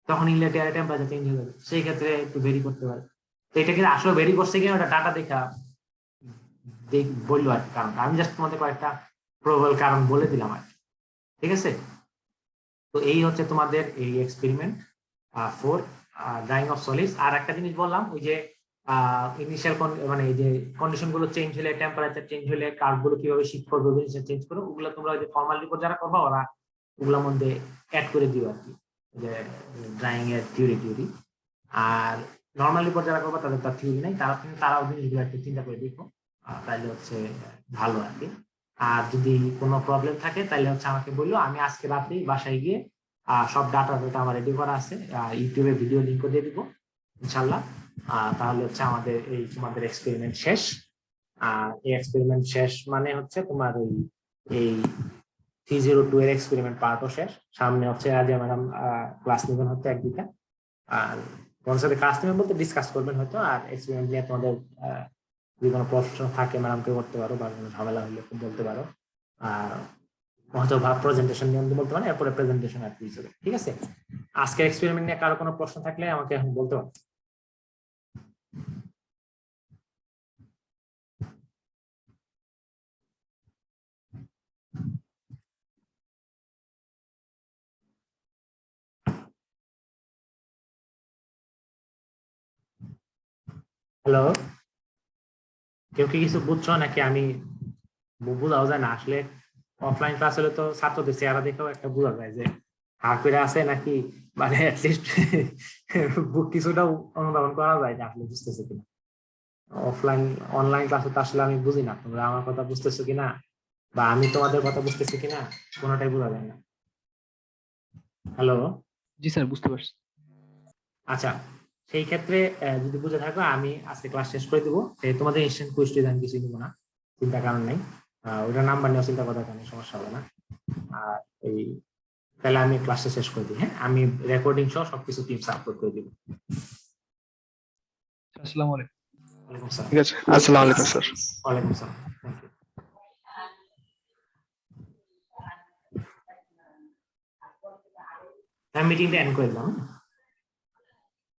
তখন ইনলেট এয়ার টেম্পারেচার চেঞ্জ হয়ে যাবে, সেই ক্ষেত্রে একটু ভেরি করতে পারে। তো এটা কিন্তু আসলে ভেরি করছে কিনা ওটা ডাটা দেখা বললো আর কি, কারণ আমি জাস্ট তোমাদের কয়েকটা প্রবল কারণ বলে দিলাম আর কি। ঠিক আছে, তো এই হচ্ছে তোমাদের এই এক্সপেরিমেন্ট 4 ড্রাইং অফ সলিডস। আর একটা জিনিস বললাম, ওই যে ইনিশিয়াল মানে এই যে কন্ডিশন গুলো চেঞ্জ হলে, টেম্পারেচার চেঞ্জ হলে কার্ভ গুলো কিভাবে শিফট করবে, চেঞ্জ করবে, ওগুলো তোমরা ওই যে ফর্মাল রিপোর্ট যারা করবা ওরা ওগুলোর মধ্যে অ্যাড করে দিও আর কি, যে ড্রাইং এর থিওরি। আর নর্মাল রিপোর্ট যারা করবা তাদের তার থিওরি নাই, তারাও জিনিসগুলো একটু চিন্তা করে দেখো, তাহলে হচ্ছে ভালো আর কি। আর যদি কোনো প্রবলেম থাকে তাহলে হচ্ছে আমাকে বললো, আমি আজকে রাতেই বাসায় গিয়ে সব ডাটা আমার রেডি করা আছে, ইউটিউবে ভিডিও লিঙ্ক দিয়ে দিব ইনশাল্লাহ। তাহলে হচ্ছে আমাদের এই তোমাদের এক্সপেরিমেন্ট শেষ। এই এক্সপেরিমেন্ট শেষ মানে হচ্ছে তোমার ওই এই 302 এর এক্সপেরিমেন্ট পার্টও শেষ। সামনে হচ্ছে আজ ম্যাডাম ক্লাস নেবেন হচ্ছে 1-2টা, আর তোমার সাথে ক্লাস নেবেন বলতে ডিসকাস করবেন হয়তো, আর এক্সপেরিমেন্ট নিয়ে তোমাদের যদি কোনো প্রশ্ন থাকে ম্যাডামকে করতে পারো, বা কোনো ঝামেলা হলে বলতে পারো, আর হয়তো প্রেজেন্টেশন নিয়ে বলতে পারো, এরপরে প্রেজেন্টেশন আর কি হিসেবে। ঠিক আছে, আজকে এক্সপেরিমেন্ট নিয়ে কারো কোনো প্রশ্ন থাকলে আমাকে এখন বলতে পারো। হ্যালো, কেউ কি কিছু বুঝছো নাকি? আমি বোঝাও যায় না আসলে, অফলাইন ক্লাস হলে তো ছাত্রদের চেহারা দেখেও একটা বোঝা যায় যে হার করে আছে নাকি, মানে অ্যাটলিস্ট কিছুটা অনুধাবন করা যায় যে আসলে বুঝতেছে কিনা। অফলাইন অনলাইন ক্লাসে তো আসলে আমি বুঝি না তোমরা আমার কথা বুঝতেছো কিনা, বা আমি তোমাদের কথা বুঝতেছি কিনা, কোনোটাই বোঝা যায় না। হ্যালো, জি স্যার, বুঝতে পারছি। আচ্ছা, সেই ক্ষেত্রে যদি বুঝে থাকো আমি আজকে ক্লাস শেষ করে দিব। তোমাদের ইনস্ট্যান্ট কুইজ আমি কিছু দিব না, চিন্তা কারণ নেই, ওটা নাম্বার নিয়েও চিন্তা করার কোনো সমস্যা হবে না। আর এই তাহলে আমি ক্লাসটা শেষ করে দিই। হ্যাঁ, আমি রেকর্ডিং সহ সবকিছু টিমস আপলোড করে দিব। আসসালামু আলাইকুম। ওয়ালাইকুম আসসালাম। ঠিক আছে, আসসালামু আলাইকুম স্যার। ওয়ালাইকুম আসসালাম, থ্যাংক ইউ। আমি মিটিংটা এন্ড করে দিলাম।